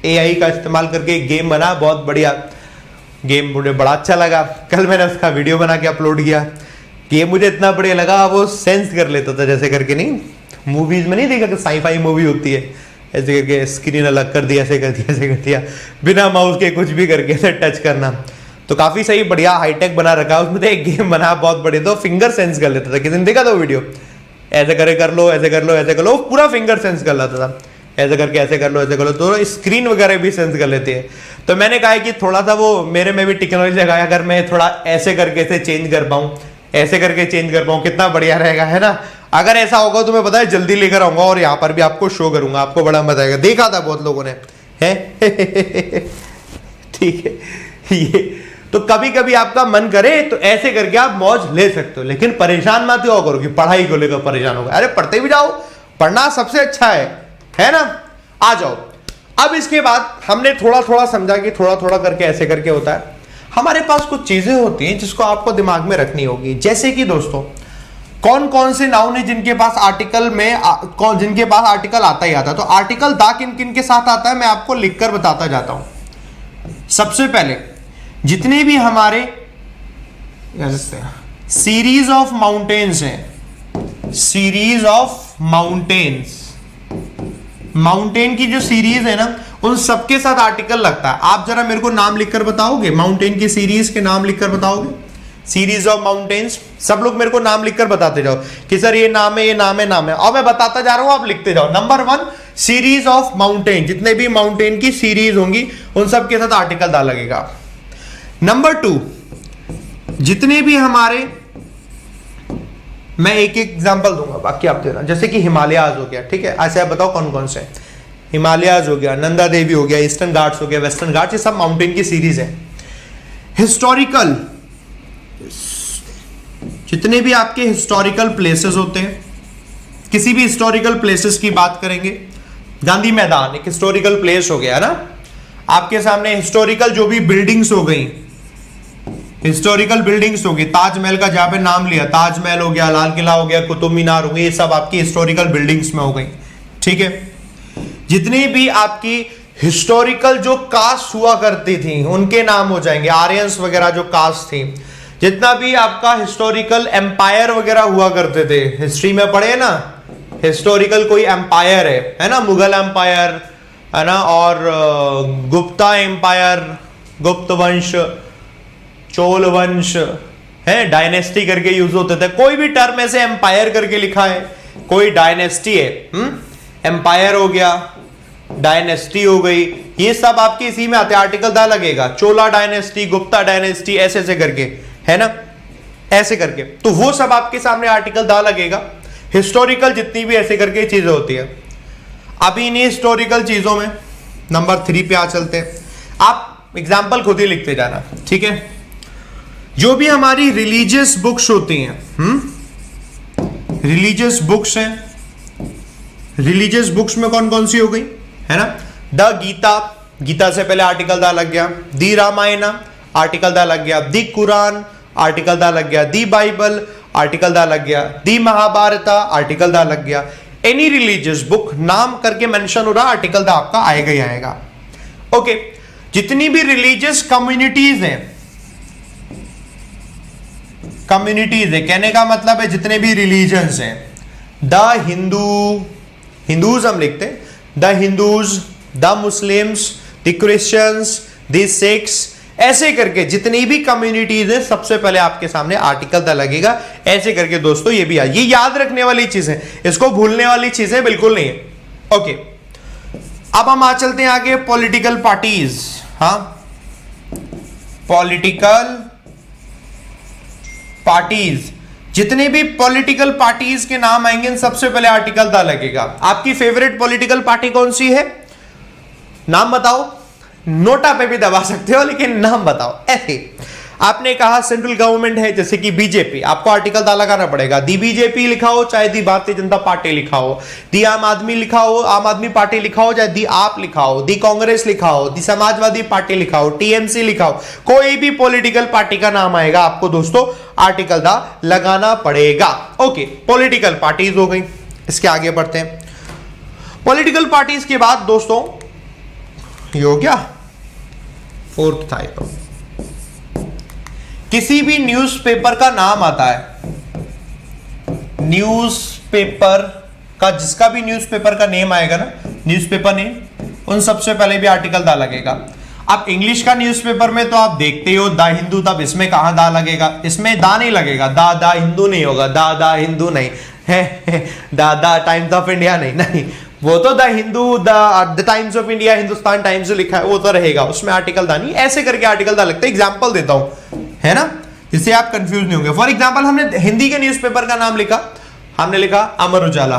Speaker 1: एआई का इस्तेमाल करके एक गेम बना, बहुत बढ़िया गेम, मुझे बड़ा अच्छा लगा। कल मैंने उसका वीडियो बना के अपलोड किया। गेम मुझे इतना बढ़िया लगा, वो सेंस कर लेता था जैसे करके, नहीं मूवीज में नहीं देखा कि साईफाई मूवी होती है, ऐसे करके स्क्रीन अलग कर दिया, ऐसे कर दिया, ऐसे कर दिया, बिना माउस के कुछ भी करके ऐसे टच करना। तो काफी सही बढ़िया हाईटेक बना रखा है। उसमें तो एक गेम बना बहुत बढ़िया, तो फिंगर सेंस कर लेता था। किसी ने देखा था वीडियो? ऐसे करे कर लो, ऐसे कर लो, ऐसे कर लो, पूरा फिंगर सेंस कर लेता था। ऐसे करके ऐसे कर लो, ऐसे कर लो, तो स्क्रीन वगैरह भी सेंस कर लेते हैं। तो मैंने कहा कि थोड़ा सा वो मेरे में भी टेक्नोलॉजी लगाया, अगर मैं थोड़ा ऐसे करके से चेंज कर पाऊँ, ऐसे करके चेंज कर पाऊँ, कितना बढ़िया रहेगा, है ना। अगर ऐसा होगा तो मैं पता है जल्दी लेकर आऊंगा और यहां पर भी आपको शो करूंगा, आपको बड़ा मजा आएगा। देखा था बहुत लोगों ने, है ठीक है। ये तो कभी कभी आपका मन करे तो ऐसे करके आप मौज ले सकते हो, लेकिन परेशान मत हो करो कि पढ़ाई को लेकर परेशान होगा। अरे पढ़ते भी जाओ, पढ़ना सबसे अच्छा है ना। आ जाओ। अब इसके बाद हमने थोड़ा थोड़ा समझा कि थोड़ा थोड़ा करके ऐसे करके होता है। हमारे पास कुछ चीजें होती हैं जिसको आपको दिमाग में रखनी होगी, जैसे कि दोस्तों कौन कौन से नाउन है जिनके पास आर्टिकल में जिनके पास आर्टिकल आता ही आता है। तो आर्टिकल दा किन किन के साथ आता है मैं आपको लिखकर बताता जाता हूं। सबसे पहले जितने भी हमारे सीरीज ऑफ माउंटेन्स हैं, सीरीज ऑफ माउंटेन्स, माउंटेन की जो सीरीज है ना उन सबके साथ आर्टिकल लगता है। आप जरा मेरे को नाम लिखकर बताओगे, माउंटेन की सीरीज के नाम लिखकर बताओगे, सीरीज ऑफ माउंटेन्स। सब लोग मेरे को नाम लिखकर बताते जाओ कि सर ये नाम है, ये नाम है, नाम है, और मैं बताता जा रहा हूं, आप लिखते जाओ। नंबर 1 सीरीज ऑफ माउंटेन, जितने भी माउंटेन की सीरीज होंगी उन सब के साथ आर्टिकल दा लगेगा। नंबर 2 जितने भी हमारे, मैं एक एक एग्जांपल दूंगा बाकी आप देना, जैसे कि हिमालयाज हो गया, ठीक है, ऐसे आप बताओ कौन कौन से। हिमालयाज हो गया, नंदा देवी हो गया, ईस्टर्न घाट्स हो गया, वेस्टर्न घाट्स, ये सब माउंटेन की सीरीज है। हिस्टोरिकल, जितने भी आपके हिस्टोरिकल प्लेसेस होते हैं, किसी भी हिस्टोरिकल प्लेसेस की बात करेंगे, गांधी मैदान एक हिस्टोरिकल प्लेस हो गया ना आपके सामने। हिस्टोरिकल जो भी बिल्डिंग्स हो गई, हिस्टोरिकल बिल्डिंग्स हो गई, ताजमहल का जहां पे नाम लिया, ताजमहल हो गया, लाल किला हो गया, कुतुब मीनार हो गई, ये सब आपकी हिस्टोरिकल बिल्डिंग्स में हो गई, ठीक है। जितनी भी आपकी हिस्टोरिकल जो कास्ट हुआ करती थी उनके नाम हो जाएंगे, आर्यंस वगैरह जो कास्ट थी। जितना भी आपका हिस्टोरिकल एम्पायर वगैरह हुआ करते थे, हिस्ट्री में पढ़े ना, हिस्टोरिकल कोई एम्पायर है ना, मुगल एम्पायर है ना, और गुप्ता एम्पायर, गुप्त वंश, चोल वंश है, डायनेस्टी करके यूज होते थे। कोई भी टर्म ऐसे एम्पायर करके लिखा है, कोई डायनेस्टी है, एम्पायर हो गया, डायनेस्टी हो गई, ये सब आपके इसी में आते हैं, आर्टिकल दा लगेगा। चोला डायनेस्टी, गुप्ता डायनेस्टी, ऐसे ऐसे करके है ना, ऐसे करके, तो वो सब आपके सामने आर्टिकल दा लगेगा। हिस्टोरिकल जितनी भी ऐसे करके चीजें होती है। अभी इन्हीं हिस्टोरिकल चीजों में नंबर 3 पे आ चलते हैं। आप एग्जाम्पल खुद ही लिखते जाना, ठीक है। जो भी हमारी रिलीजियस बुक्स होती हैं, रिलीजियस बुक्स हैं, रिलीजियस बुक्स में कौन कौन सी हो गई है ना, द गीता, गीता से पहले आर्टिकल दा लग गया, दी रामायण आर्टिकल दा लग गया, दी कुरान आर्टिकल दा लग गया, दी बाइबल आर्टिकल दा लग गया, दी महाभारत आर्टिकल दा लग गया। एनी रिलीजियस बुक नाम करके मेंशन हो रहा, आर्टिकल दा आपका आएगा ही आएगा। ओके, जितनी भी रिलीजियस कम्युनिटीज हैं, कम्युनिटीज है कहने का मतलब है जितने भी रिलीजन्स हैं, द हिंदू, हिंदूज हम लिखते हैं, the Hindus, the Muslims, the Christians, the Sikhs, ऐसे करके जितनी भी कम्युनिटीज है सबसे पहले आपके सामने आर्टिकल दा लगेगा। ऐसे करके दोस्तों ये भी ये याद रखने वाली चीजें, इसको भूलने वाली चीजें बिल्कुल नहीं है। ओके, अब हम आ चलते हैं आगे, पॉलिटिकल पार्टीज। हाँ, पॉलिटिकल पार्टीज, जितने भी पॉलिटिकल पार्टीज के नाम आएंगे इन सबसे पहले आर्टिकल दा लगेगा। आपकी फेवरेट पॉलिटिकल पार्टी कौन सी है, नाम बताओ, नोटा पे भी दबा सकते हो लेकिन नाम बताओ। ऐसे आपने कहा सेंट्रल गवर्नमेंट है जैसे कि बीजेपी, आपको आर्टिकल दा लगाना पड़ेगा, दी बीजेपी लिखा हो चाहे दी भारतीय जनता पार्टी लिखा हो, दी आम आदमी लिखा हो, आम आदमी पार्टी लिखा हो, चाहे दी आप लिखा हो, दी कांग्रेस लिखा हो, दी समाजवादी पार्टी लिखा हो, टीएमसी लिखा हो, कोई भी पॉलिटिकल पार्टी का नाम आएगा आपको दोस्तों आर्टिकल दा लगाना पड़ेगा। ओके, पॉलिटिकल पार्टीज हो गई। इसके आगे बढ़ते हैं। पॉलिटिकल पार्टीज के बाद दोस्तों ये हो गया फोर्थ टाइप, किसी भी न्यूज़पेपर का नाम आता है, न्यूज़पेपर का, जिसका भी न्यूज़पेपर का नेम आएगा ना, न्यूज़पेपर नेम, उन सबसे पहले भी आर्टिकल दा लगेगा। अब इंग्लिश का न्यूज़पेपर में तो आप देखते हो द हिंदू, तब इसमें कहां दा लगेगा, इसमें दा नहीं लगेगा, दा हिंदू नहीं होगा, दा हिंदू नहीं है, दा टाइम्स ऑफ इंडिया नहीं, वो तो the Hindu, the times of India, Hindustan times जो लिखा है वो तो रहेगा, उसमें आर्टिकल दा नहीं। ऐसे करके आर्टिकल दा लगता है। एग्जांपल देता हूं, है ना, जिससे आप कंफ्यूज नहीं होंगे। फॉर एग्जांपल हमने हिंदी के न्यूज़पेपर का नाम लिखा हमने लिखा अमर उजाला,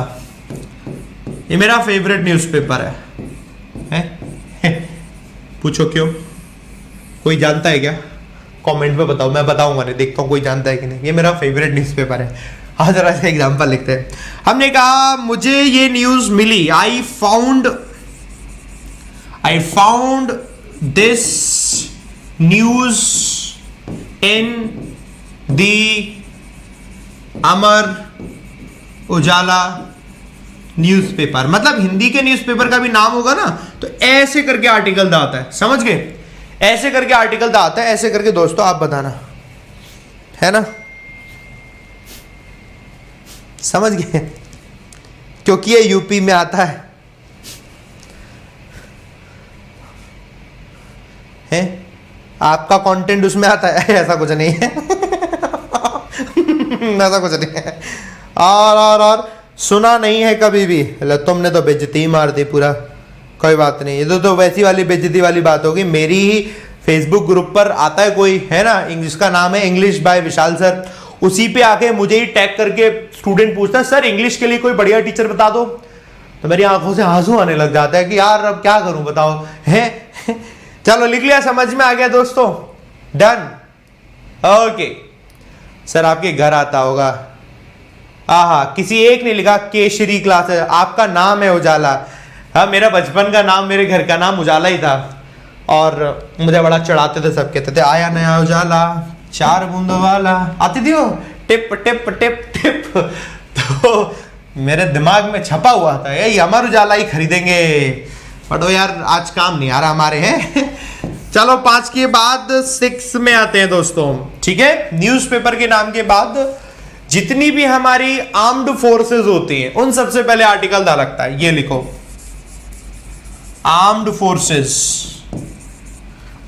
Speaker 1: ये मेरा फेवरेट न्यूज़पेपर है? पूछो क्यों? कोई जानता है क्या? कमेंट में बताओ, मैं बताऊंगा नहीं, देखता हूं कोई जानता है कि नहीं। ये मेरा फेवरेट न्यूज़पेपर है। हाँ, जरा सा एग्जांपल लिखते हैं। हमने कहा मुझे ये न्यूज मिली, I found this news in the Amar Ujala newspaper. मतलब हिंदी के न्यूज़पेपर का भी नाम होगा ना तो ऐसे करके आर्टिकल आता है, समझ गए? ऐसे करके आर्टिकल आता है, ऐसे करके दोस्तों आप बताना, है ना? समझ गए? क्योंकि ये यूपी में आता है आपका कंटेंट उसमें आता है, ऐसा कुछ नहीं है। ऐसा कुछ नहीं है। और सुना नहीं है कभी भी, तुमने तो बेइज्जती मार दी पूरा। कोई बात नहीं, ये तो वैसी वाली बेइज्जती वाली बात होगी। मेरी ही फेसबुक ग्रुप पर आता है कोई, है ना, जिसका नाम है इंग्लिश बाय विशाल सर, उसी पे आके मुझे ही टैग करके स्टूडेंट पूछता है सर इंग्लिश के लिए कोई बढ़िया टीचर बता दो। तो मेरी आंखों से आंसू आने लग जाता है कि यार अब क्या करूं बताओ, है? चलो लिख लिया, समझ में आ गया दोस्तों? Done, okay. सर आपके घर आता होगा। आहा, किसी एक ने लिखा केशरी क्लास है, आपका नाम है उजाला। हाँ, मेरा बचपन का नाम, मेरे घर का नाम उजाला ही था और मुझे बड़ा चढ़ाते थे, सब कहते थे आया नया उजाला, 4 बूंदों वाला, आती थी वो टिप टिप टिप टिप। तो मेरे दिमाग में छपा हुआ था यही अमर उजाला ही खरीदेंगे, बट वो यार आज काम नहीं आ रहा हमारे, हैं। चलो 5 के बाद 6 में आते हैं दोस्तों, ठीक है? न्यूज़पेपर के नाम के बाद जितनी भी हमारी आर्म्ड फोर्सेस होती हैं उन सबसे पहले आर्टिकल डाल लगता है। ये लिखो आर्म्ड फोर्सेस।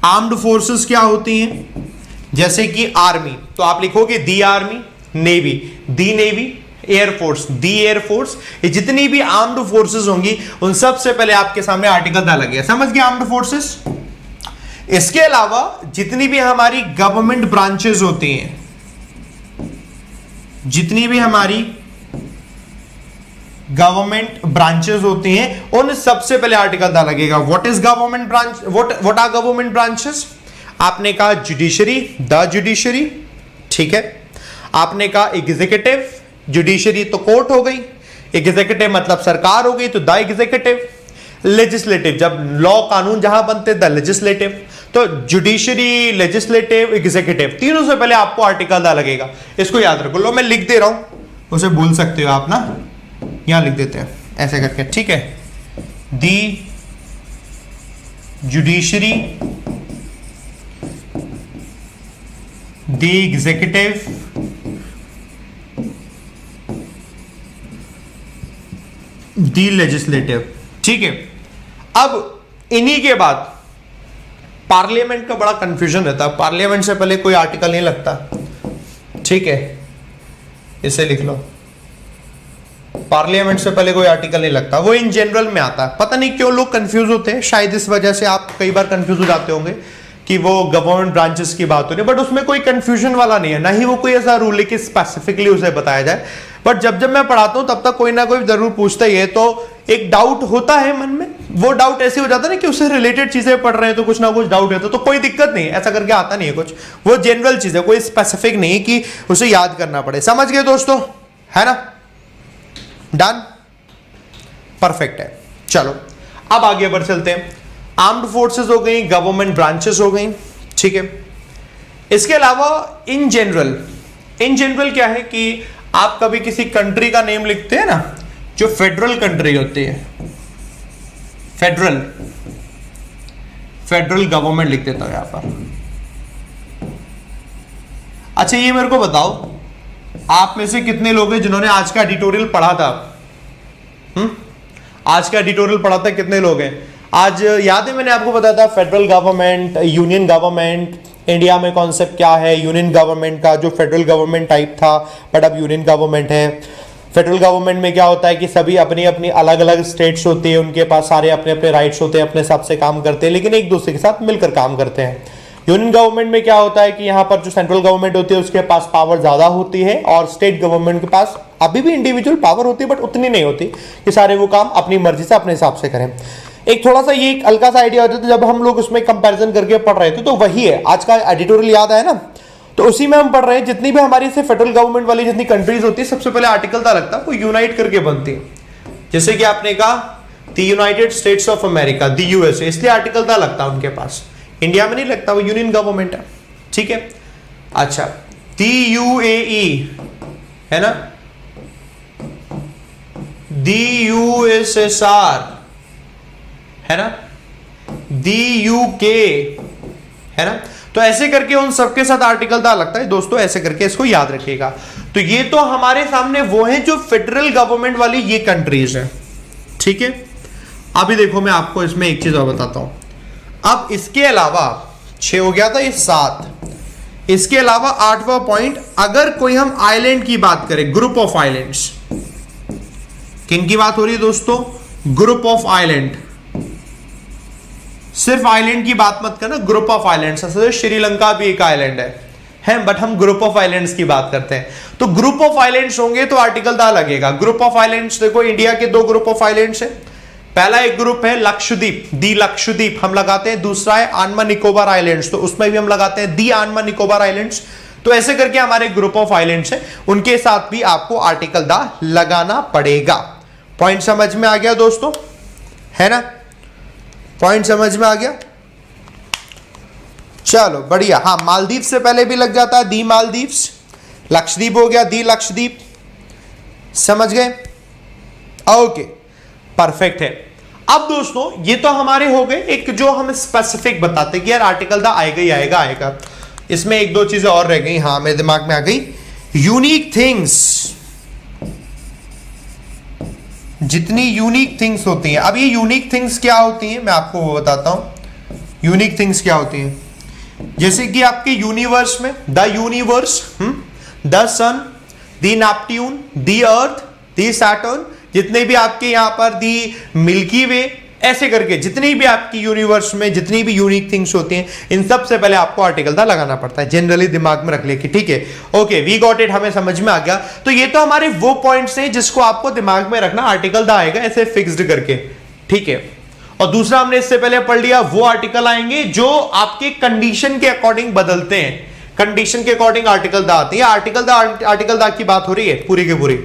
Speaker 1: आर्म्ड फोर्सेस क्या होती हैं? जैसे कि आर्मी, तो आप लिखोगे दी आर्मी, नेवी दी नेवी, एयरफोर्स दी एयरफोर्स। ये जितनी भी आर्म्ड फोर्सेस होंगी उन सबसे पहले आपके सामने आर्टिकल डाला गया। समझ गए आर्म्ड फोर्सेस? इसके अलावा जितनी भी हमारी गवर्नमेंट ब्रांचेस होती हैं, जितनी भी हमारी गवर्नमेंट ब्रांचेस होती हैं उन सबसे पहले आर्टिकल डाला लगेगा। What is government branch, what are government branches? आपने कहा जुडिशरी, द जुडिशरी, ठीक है? आपने कहा एग्जीक्यूटिव, जुडिशरी तो कोर्ट हो गई, एग्जीक्यूटिव मतलब सरकार हो गई तो द एग्जीक्यूटिव। लेजिस्लेटिव, जब लॉ कानून जहां बनते द लेजिस्लेटिव। तो जुडिशरी, लेजिस्लेटिव, एग्जीक्यूटिव, तीनों से पहले आपको आर्टिकल डाला लगेगा। इसको याद रखो। लो मैं लिख दे रहा हूं, उसे भूल सकते हो आप ना, यहां लिख देते हैं ऐसे करके, ठीक है? The judiciary, the executive, the legislative, ठीक है? अब इन्हीं के बाद पार्लियामेंट का बड़ा कंफ्यूजन रहता है। पार्लियामेंट से पहले कोई आर्टिकल नहीं लगता, ठीक है? इसे लिख लो, पार्लियामेंट से पहले कोई आर्टिकल नहीं लगता, वो इन जनरल में आता है। पता नहीं क्यों लोग कंफ्यूज होते हैं, शायद इस वजह से आप कई बार कंफ्यूज हो जाते होंगे कि वो गवर्नमेंट ब्रांचेस की बात हो रही है, बट उसमें कोई कंफ्यूजन वाला नहीं है, ना ही वो कोई ऐसा रूल है कि स्पेसिफिकली उसे बताया जाए। बट जब जब मैं पढ़ाता हूं तब तक कोई ना कोई जरूर पूछता ही है, तो एक डाउट होता है मन में। वो डाउट ऐसे हो जाता है ना कि उससे रिलेटेड चीजें पढ़ रहे हैं तो कुछ ना कुछ डाउट है, तो कोई दिक्कत नहीं है, ऐसा करके आता नहीं है कुछ। वो जनरल चीज है, कोई स्पेसिफिक नहीं कि उसे याद करना पड़े। समझ गए दोस्तों, है ना? डन, परफेक्ट है। चलो अब आगे बढ़ चलते हैं। आर्म्ड फोर्सेस हो गई, गवर्नमेंट ब्रांचेस हो गई, ठीक है? इसके अलावा इन जनरल क्या है कि आप कभी किसी कंट्री का नेम लिखते हैं ना, जो फेडरल कंट्री होती है, फेडरल गवर्नमेंट लिख देता हूं यहां पर। अच्छा ये मेरे को बताओ, आप में से कितने लोग हैं जिन्होंने आज का एडिटोरियल पढ़ा था? आज का एडिटोरियल पढ़ा था, कितने लोग हैं? आज याद है मैंने आपको बताया था federal government, union government, India में कॉन्सेप्ट क्या है यूनियन गवर्नमेंट का, जो फेडरल गवर्नमेंट टाइप था बट अब यूनियन गवर्नमेंट है। फेडरल गवर्नमेंट में क्या होता है कि सभी अपनी अपनी अलग अलग स्टेट्स होती है, उनके पास सारे अपने अपने राइट्स होते हैं, अपने हिसाब से काम करते हैं, लेकिन एक दूसरे के साथ मिलकर काम करते हैं। यूनियन गवर्नमेंट में क्या होता है कि यहां पर जो सेंट्रल गवर्नमेंट होती है उसके पास पावर ज्यादा होती है, और स्टेट गवर्नमेंट के पास अभी भी इंडिविजुअल पावर होती है बट उतनी नहीं होती कि सारे वो काम अपनी मर्जी से अपने हिसाब से करें। एक थोड़ा सा ये हल्का सा आइडिया होता है, जब हम लोग उसमें कंपैरिजन करके पढ़ रहे थे तो वही है, आज का एडिटोरियल याद है ना, तो उसी में हम पढ़ रहे हैं जितनी भी हमारी से फेडरल गवर्नमेंट वाली जितनी कंट्रीज होती है सबसे पहले आर्टिकल था लगता है वो यूनाइट करके बनती है। जैसे कि आपने कहा the United states of America, the USA, इसलिए आर्टिकल था लगता है उनके पास। इंडिया में नहीं लगता, वो यूनियन गवर्नमेंट है, ठीक है। अच्छा, द यूएई है ना, द यूएसएसआर है ना, द यूके है ना, तो ऐसे करके उन सबके साथ आर्टिकल था लगता है दोस्तों, ऐसे करके इसको याद रखिएगा। तो ये तो हमारे सामने वो है जो फेडरल गवर्नमेंट वाली ये कंट्रीज है, ठीक है। अभी देखो मैं आपको इसमें एक चीज और बताता हूं। अब इसके अलावा 6 हो गया था, ये 7, इसके अलावा 8वां पॉइंट, अगर कोई हम आइलैंड की बात करें, ग्रुप ऑफ आइलैंड्स, किन की बात हो रही है दोस्तों, ग्रुप ऑफ आइलैंड, सिर्फ आइलैंड की बात मत करना, ग्रुप ऑफ आइलैंड्स, श्रीलंका भी एक आइलैंड है बट हम ग्रुप ऑफ आइलैंड्स की बात करते हैं। तो ग्रुप ऑफ आइलैंड्स होंगे तो आर्टिकल दा लगेगा। ग्रुप ऑफ आइलैंड्स देखो, इंडिया के 2 ग्रुप ऑफ आइलैंड्स है। पहला एक ग्रुप है लक्षद्वीप, दी लक्षद्वीप हम लगाते हैं, दूसरा है अंडमान निकोबार आइलैंड्स, तो उसमें भी हम लगाते हैं दी अंडमान निकोबार आइलैंड्स। तो ऐसे करके हमारे ग्रुप ऑफ आइलैंड्स है, उनके साथ भी आपको आर्टिकल दा लगाना पड़ेगा। पॉइंट समझ में आ गया दोस्तों, है ना, पॉइंट समझ में आ गया, चलो बढ़िया। हाँ, मालदीव से पहले भी लग जाता है दी मालदीव्स, लक्षद्वीप हो गया दी लक्षद्वीप, समझ गए, ओके परफेक्ट है। अब दोस्तों ये तो हमारे हो गए एक जो हम स्पेसिफिक बताते कि यार आर्टिकल दा आएगा ही आएगा आएगा। इसमें 1-2 चीजें और रह गई, हाँ मेरे दिमाग में आ गई, यूनिक थिंग्स, जितनी यूनिक थिंग्स होती हैं। अब ये यूनिक थिंग्स क्या होती हैं मैं आपको वो बताता हूं। यूनिक थिंग्स क्या होती हैं, जैसे कि आपके यूनिवर्स में the universe, the sun, the Neptune, the earth, the Saturn, जितने भी आपके यहां पर दी मिल्की वे, ऐसे करके जितनी भी आपकी यूनिवर्स में जितनी भी यूनिक थिंग्स होती हैं, इन सब से पहले आपको आर्टिकल दा लगाना पड़ता है। जनरली दिमाग में रख ले कि ठीक है, ओके वी गॉट इट, हमें समझ में आ गया। तो ये तो हमारे वो पॉइंट्स हैं जिसको आपको दिमाग में रखना, आर्टिकल दा आएगा ऐसे फिक्स्ड करके, ठीक है। और दूसरा हमने इससे पहले पढ़ लिया, वो आर्टिकल आएंगे जो आपके कंडीशन के अकॉर्डिंग बदलते हैं, कंडीशन के अकॉर्डिंग आर्टिकल दा आते हैं। आर्टिकल दा की बात हो रही है पूरी की पूरी।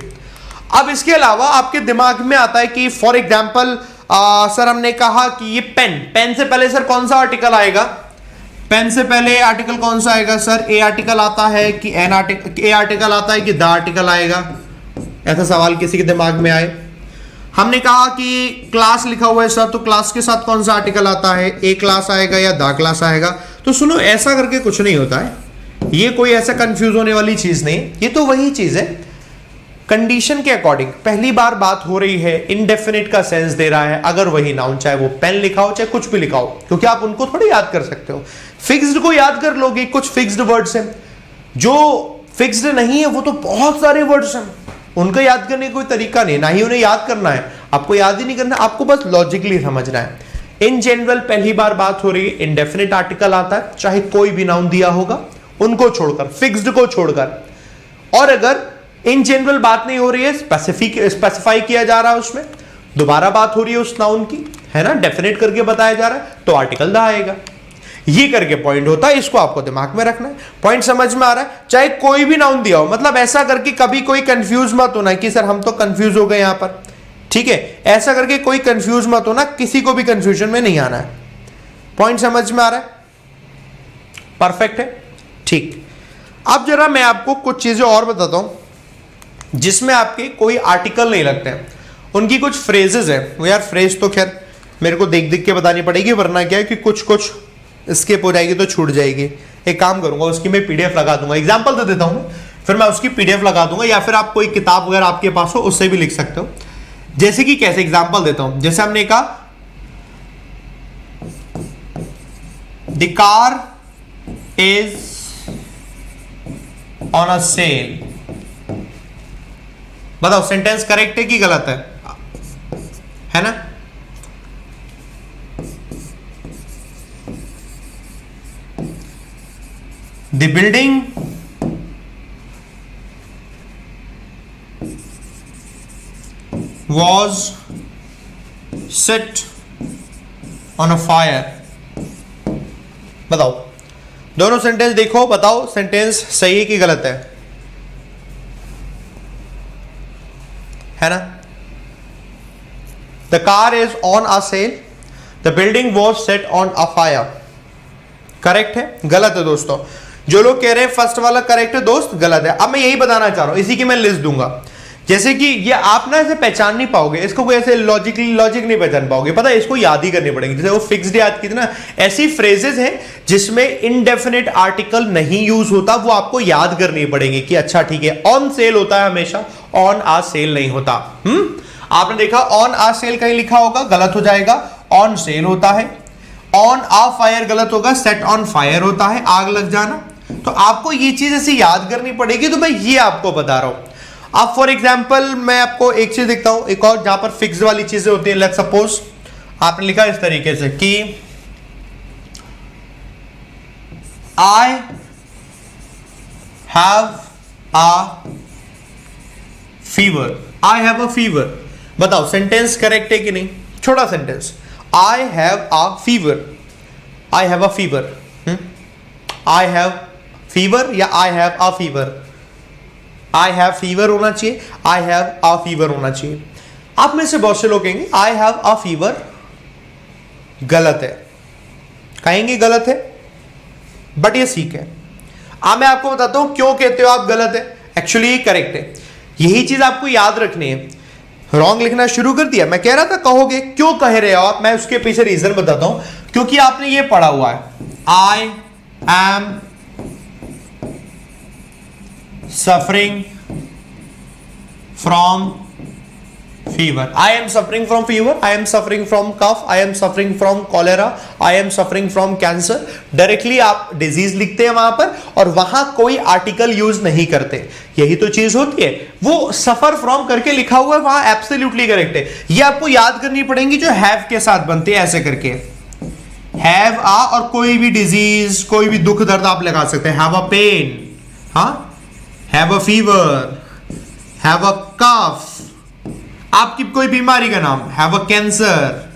Speaker 1: अब इसके अलावा आपके दिमाग में आता है कि फॉर एग्जाम्पल सर हमने कहा कि ये पेन से पहले सर कौन सा आर्टिकल आएगा, पेन से पहले आर्टिकल कौन सा आएगा सर, ए आर्टिकल आता है कि ए आर्टिकल आता है कि द आर्टिकल आएगा, ऐसा सवाल किसी के दिमाग में आए। हमने कहा कि क्लास लिखा हुआ है सर, तो क्लास के साथ कौन सा आर्टिकल आता है, ए क्लास आएगा या द क्लास आएगा। तो सुनो, ऐसा करके कुछ नहीं होता है, ये कोई ऐसा कंफ्यूज होने वाली चीज नहीं, ये तो वही चीज है कंडीशन के अकॉर्डिंग। पहली बार बात हो रही है, इनडेफिनिट का सेंस दे रहा है, अगर वही नाउन, चाहे वो पेन लिखा हो चाहे कुछ भी लिखा हो, क्योंकि आप उनको थोड़ी याद कर सकते हो। फिक्स्ड को याद कर लोगे, कुछ फिक्स्ड वर्ड्स हैं, जो फिक्स्ड नहीं है वो तो बहुत सारे वर्ड्स हैं, उनको याद करने का कोई तरीका नहीं, ना ही उन्हें याद करना है, आपको याद ही नहीं करना, आपको बस लॉजिकली समझना है। इन जनरल पहली बार बात हो रही है, इंडेफिनिट आर्टिकल आता है, चाहे कोई भी नाउन दिया होगा, उनको छोड़कर, फिक्स्ड को छोड़कर। और अगर इन जनरल बात नहीं हो रही है, स्पेसिफाई किया जा रहा है, उसमें दोबारा बात हो रही है उस नाउन की, है ना, डेफिनेट करके बताया जा रहा है, तो आर्टिकल दा आएगा। ये करके पॉइंट होता है, इसको आपको दिमाग में रखना है। पॉइंट समझ में आ रहा है, चाहे कोई भी नाउन दिया हो, मतलब ऐसा करके कभी कोई कंफ्यूज मत होना कि सर हम तो कंफ्यूज हो गए यहां पर, ठीक है, ऐसा करके कोई कंफ्यूज मत होना, किसी को भी कंफ्यूजन में नहीं आना है। पॉइंट समझ में आ रहा है, परफेक्ट है, ठीक। अब जरा मैं आपको कुछ चीजें और बताता हूं जिसमें आपके कोई आर्टिकल नहीं लगते हैं, उनकी कुछ फ्रेजेस है। वो यार फ्रेज तो खैर मेरे को देख देख के बतानी पड़ेगी, वरना क्या है कि कुछ कुछ स्किप हो जाएगी तो छूट जाएगी। एक काम करूंगा, उसकी मैं पीडीएफ लगा दूंगा, एग्जांपल दे देता हूं, फिर मैं उसकी पीडीएफ लगा दूंगा, या फिर आप कोई किताब वगैरह आपके पास हो उससे भी लिख सकते हो। जैसे कि कैसे, एग्जांपल देता हूं, जैसे हमने कहा the car is on a sale, बताओ सेंटेंस करेक्ट है कि गलत है ना। The building was set on a fire. बताओ, दोनों सेंटेंस देखो, बताओ सेंटेंस सही है कि गलत है ना? The car is on a sale, the building was set on a fire. Correct है? गलत है दोस्तों। जो लोग कह रहे हैं फर्स्ट वाला करेक्ट है दोस्त, गलत है। अब मैं यही बताना चाह रहा हूं, इसी की मैं लिस्ट दूंगा। जैसे कि ये आप ना ऐसे पहचान नहीं पाओगे इसको, कोई ऐसे लॉजिक नहीं पहचान पाओगे, पता है? इसको याद ही करनी पड़ेगी। जैसे वो फिक्स्ड याद की थी ना, ऐसी फ्रेजेस हैं जिसमें इनडेफिनिट आर्टिकल नहीं यूज होता, वो आपको याद करनी पड़ेगी कि अच्छा ठीक है, ऑन सेल होता है हमेशा, ऑन आ सेल नहीं होता। आपने देखा ऑन आ सेल कहीं लिखा होगा, गलत हो जाएगा, ऑन सेल होता है। ऑन आ फायर गलत होगा, सेट ऑन फायर होता है, आग लग जाना। तो आपको ये चीज ऐसे याद करनी पड़ेगी, तो मैं ये आपको बता रहा हूं। अब फॉर एग्जाम्पल मैं आपको एक चीज दिखता हूं, एक और जहां पर फिक्स वाली चीजें होती है। लेट्स सपोज आपने लिखा इस तरीके से कि I have a fever, I have a fever. बताओ सेंटेंस करेक्ट है कि नहीं? छोटा sentence, I have a fever, I have a fever, I have fever या I have a fever? I have fever होना चाहिए, आई हैव अ फीवर होना चाहिए। आप में से बहुत से लोग कहेंगे आई हैव अ फीवर गलत है, कहेंगे गलत है, बट ये सीख है। अब मैं आपको बताता हूं क्यों कहते हो आप गलत है, एक्चुअली ये करेक्ट है। यही चीज आपको याद रखनी है। रॉन्ग लिखना शुरू कर दिया, मैं कह रहा था कहोगे क्यों कह रहे हो आप, मैं उसके पीछे रीजन बताता हूं। क्योंकि आपने ये पढ़ा हुआ है, I am suffering from fever, I am suffering from fever, I am suffering from cough, I am suffering from cholera, I am suffering from cancer। Directly आप डिजीज लिखते हैं वहां पर और वहां कोई आर्टिकल यूज नहीं करते। यही तो चीज होती है, वो सफर फ्रॉम करके लिखा हुआ है वहां, एब्सोल्युटली करेक्ट है। ये आपको याद करनी पड़ेंगी जो हैव के साथ बनते हैं, ऐसे करके हैव आ, और कोई भी डिजीज, कोई भी दुख दर्द आप लगा सकते हैं। हैव अ पेन, हाँ, have a fever, have a cough, आपकी कोई बीमारी का नाम, हैव अ कैंसर,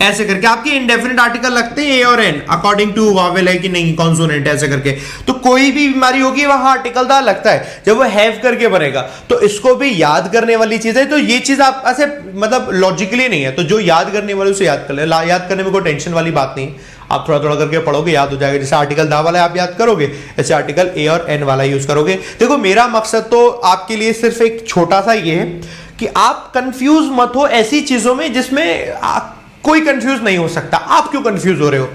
Speaker 1: ऐसे करके आपके इंडेफिनिट आर्टिकल लगते हैं ए और एन अकॉर्डिंग टू वावेल है कि नहीं, कॉन्सोनेंट, ऐसे करके। तो कोई भी बीमारी होगी वहां आर्टिकल दा लगता है जब वो हैव करके बनेगा। तो इसको भी याद करने वाली चीज है। तो ये चीज आप ऐसे मतलब लॉजिकली नहीं है, तो जो याद करने वाले उसे याद कर ले। याद करने में कोई टेंशन वाली बात नहीं, आप थोड़ा थोड़ा करके पढ़ोगे याद हो जाएगा। जैसे आर्टिकल दा वाला आप याद करोगे, ऐसे आर्टिकल ए और एन वाला यूज करोगे। देखो मेरा मकसद तो आपके लिए सिर्फ एक छोटा सा ये है कि आप कंफ्यूज मत हो ऐसी चीजों में जिसमें कोई कंफ्यूज नहीं हो सकता। आप क्यों कंफ्यूज हो रहे हो?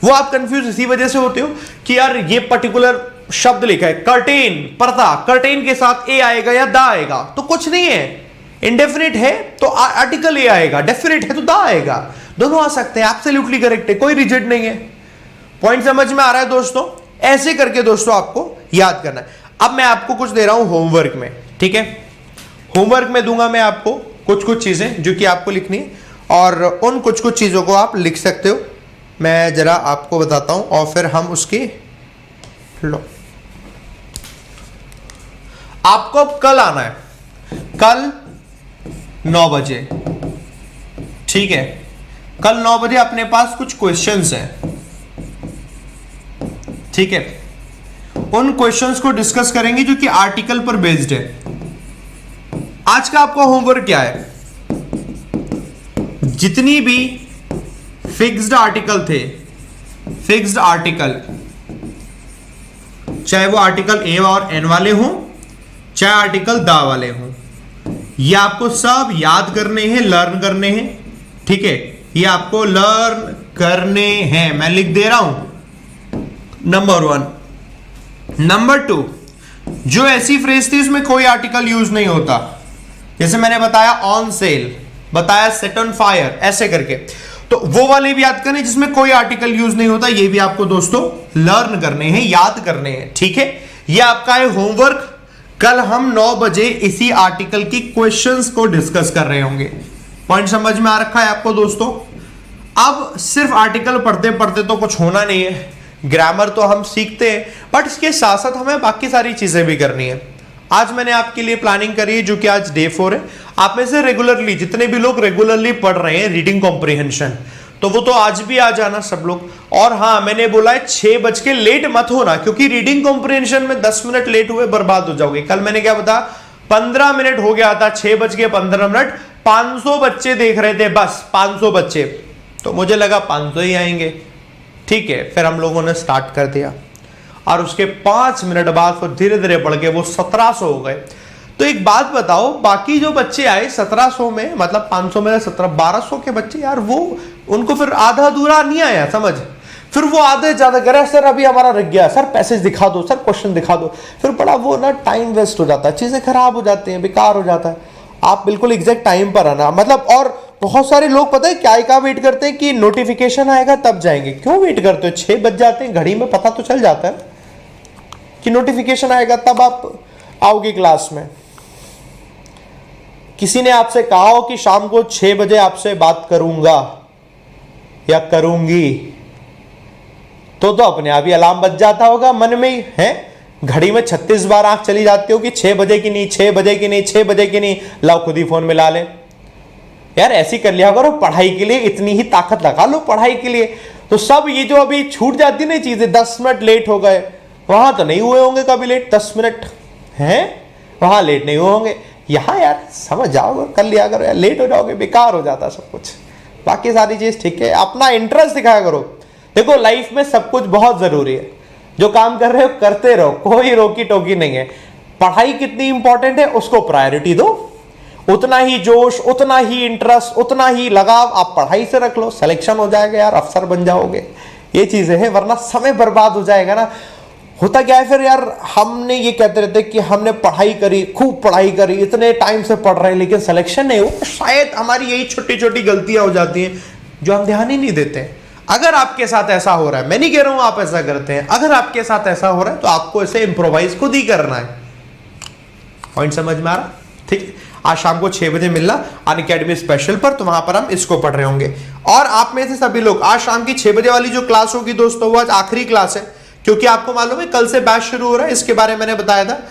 Speaker 1: वो आप कंफ्यूज इसी वजह से होते हो कि यार ये पर्टिकुलर शब्द लिखा है कर्टेन, पर्दा, कर्टेन के साथ ए आएगा या दा आएगा, तो कुछ नहीं है। इंडेफिनिट है तो आर्टिकल ए आएगा, डेफिनिट है तो दा आएगा, दोनों आ सकते हैं। एब्सोल्युटली करेक्ट है, कोई रिजेक्ट नहीं है। पॉइंट समझ में आ रहा है दोस्तों? ऐसे करके दोस्तों आपको याद करना है। अब मैं आपको कुछ दे रहा हूं होमवर्क में, ठीक है? होमवर्क में दूंगा मैं आपको कुछ कुछ चीजें जो कि आपको लिखनी है, और उन कुछ कुछ चीजों को आप लिख सकते हो। मैं जरा आपको बताता हूं और फिर हम उसकी लो। आपको अब कल आना है, कल 9 बजे, ठीक है? कल 9 बजे अपने पास कुछ क्वेश्चंस हैं, ठीक है? उन क्वेश्चंस को डिस्कस करेंगे जो कि आर्टिकल पर बेस्ड है। आज का आपका होमवर्क क्या है? जितनी भी फिक्स्ड आर्टिकल थे, फिक्स्ड आर्टिकल, चाहे वो आर्टिकल ए और एन वाले हों, चाहे आर्टिकल दा वाले हों, ये आपको सब याद करने हैं, लर्न करने हैं, ठीक है? ये आपको लर्न करने हैं, मैं लिख दे रहा हूं। नंबर 1। नंबर 2, जो ऐसी फ्रेज थी उसमें कोई आर्टिकल यूज नहीं होता, जैसे मैंने बताया ऑन सेल, बताया सेट ऑन फायर, ऐसे करके, तो वो वाले भी याद करने जिसमें कोई आर्टिकल यूज नहीं होता। ये भी आपको दोस्तों लर्न करने हैं, याद करने हैं, ठीक है? ये आपका है होमवर्क। कल हम 9 बजे इसी आर्टिकल की क्वेश्चंस को डिस्कस कर रहे होंगे। पॉइंट समझ में आ रखा है आपको दोस्तों? अब सिर्फ आर्टिकल पढ़ते पढ़ते तो कुछ होना नहीं है, ग्रामर तो हम सीखते हैं, बट इसके साथ साथ हमें बाकी सारी चीजें भी करनी है। आज मैंने आपके लिए प्लानिंग करी है, जो कि आज डे 4 है। आप में से रेगुलरली जितने भी लोग रेगुलरली पढ़ रहे हैं रीडिंग कॉम्प्रिहेंशन, तो वो तो आज भी आ जाना सब लोग। और हाँ, मैंने बोला है 6 बज के लेट मत होना, क्योंकि रीडिंग कॉम्प्रिहेंशन में 10 मिनट लेट हुए बर्बाद हो जाओगे। कल मैंने क्या बताया, 15 मिनट हो गया था, 6 बज के 15 मिनट, 500 बच्चे देख रहे थे, बस 500 बच्चे। तो मुझे लगा 500 ही आएंगे, ठीक है। फिर हम लोगों ने स्टार्ट कर दिया, और उसके 5 मिनट बाद फिर धीरे धीरे बढ़ के वो 1700 हो गए। तो एक बात बताओ, बाकी जो बच्चे आए 1700 में, मतलब 500 में 1200 के बच्चे, यार वो उनको फिर आधा अधूरा नहीं आया समझ। फिर वो आधे ज्यादा कह रहे सर अभी हमारा रख गया, सर पैसेज दिखा दो, सर क्वेश्चन दिखा दो। फिर बड़ा वो ना टाइम वेस्ट हो जाता है, चीजें खराब हो जाती हैं, बेकार हो जाता है। आप बिल्कुल एग्जैक्ट टाइम पर आना, मतलब। और बहुत सारे लोग पता है क्या वेट करते हैं कि नोटिफिकेशन आएगा तब जाएंगे। क्यों वेट करते हो? 6 बज जाते हैं, घड़ी में पता तो चल जाता है कि नोटिफिकेशन आएगा, तब आप आओगे क्लास में। किसी ने आपसे कहा हो कि शाम को 6 बजे आपसे बात करूंगा या करूंगी, तो अपने आप ही अलार्म बज जाता होगा मन में ही है। घड़ी में 36 बार आंख चली जाती हो कि 6 बजे की नहीं, 6 बजे की नहीं, 6 बजे की नहीं। लाओ खुद ही फोन में ला ले यार, ऐसी कर लिया करो। पढ़ाई के लिए इतनी ही ताकत लगा लो, पढ़ाई के लिए। तो सब ये जो अभी छूट जाती ना चीजें, 10 मिनट लेट हो गए, वहां तो नहीं हुए होंगे कभी लेट। 10 मिनट हैं वहां लेट नहीं हुए होंगे, यहाँ यार समझ जाओगे, कर लिया करो यार। लेट हो जाओगे, बेकार हो जाता सब कुछ। बाकी सारी चीज ठीक है, अपना इंटरेस्ट दिखाया करो। देखो लाइफ में सब कुछ बहुत जरूरी है, जो काम कर रहे हो करते रहो, कोई रोकी टोकी नहीं है। पढ़ाई कितनी इंपॉर्टेंट है उसको प्रायोरिटी दो, उतना ही जोश, उतना ही इंटरेस्ट, उतना ही लगाव आप पढ़ाई से रख लो, सिलेक्शन हो जाएगा यार, अफसर बन जाओगे। ये चीजें हैं, वरना समय बर्बाद हो जाएगा ना। होता क्या है फिर यार, हमने ये कहते रहते कि हमने पढ़ाई करी, खूब पढ़ाई करी, इतने टाइम से पढ़ रहे हैं, लेकिन सिलेक्शन नहीं हुआ। शायद हमारी यही छोटी छोटी गलतियां हो जाती हैं जो हम ध्यान ही नहीं देते हैं। अगर आपके साथ ऐसा हो रहा है, मैं नहीं कह रहा हूं आप ऐसा करते हैं, अगर आपके साथ ऐसा हो रहा है तो आपको ऐसे इंप्रोवाइज खुद ही करना है। पॉइंट समझ में आ रहा? ठीक। आज शाम को 6 बजे मिलना अनअकैडमी स्पेशल पर, तो वहां पर हम इसको पढ़ रहे होंगे। और आप में से सभी लोग आज शाम की 6 बजे वाली जो क्लास होगी दोस्तों, वो आज आखिरी क्लास है, क्योंकि आपको मालूम है कल से बैच शुरू हो रहा है। इसके बारे में मैंने बताया था।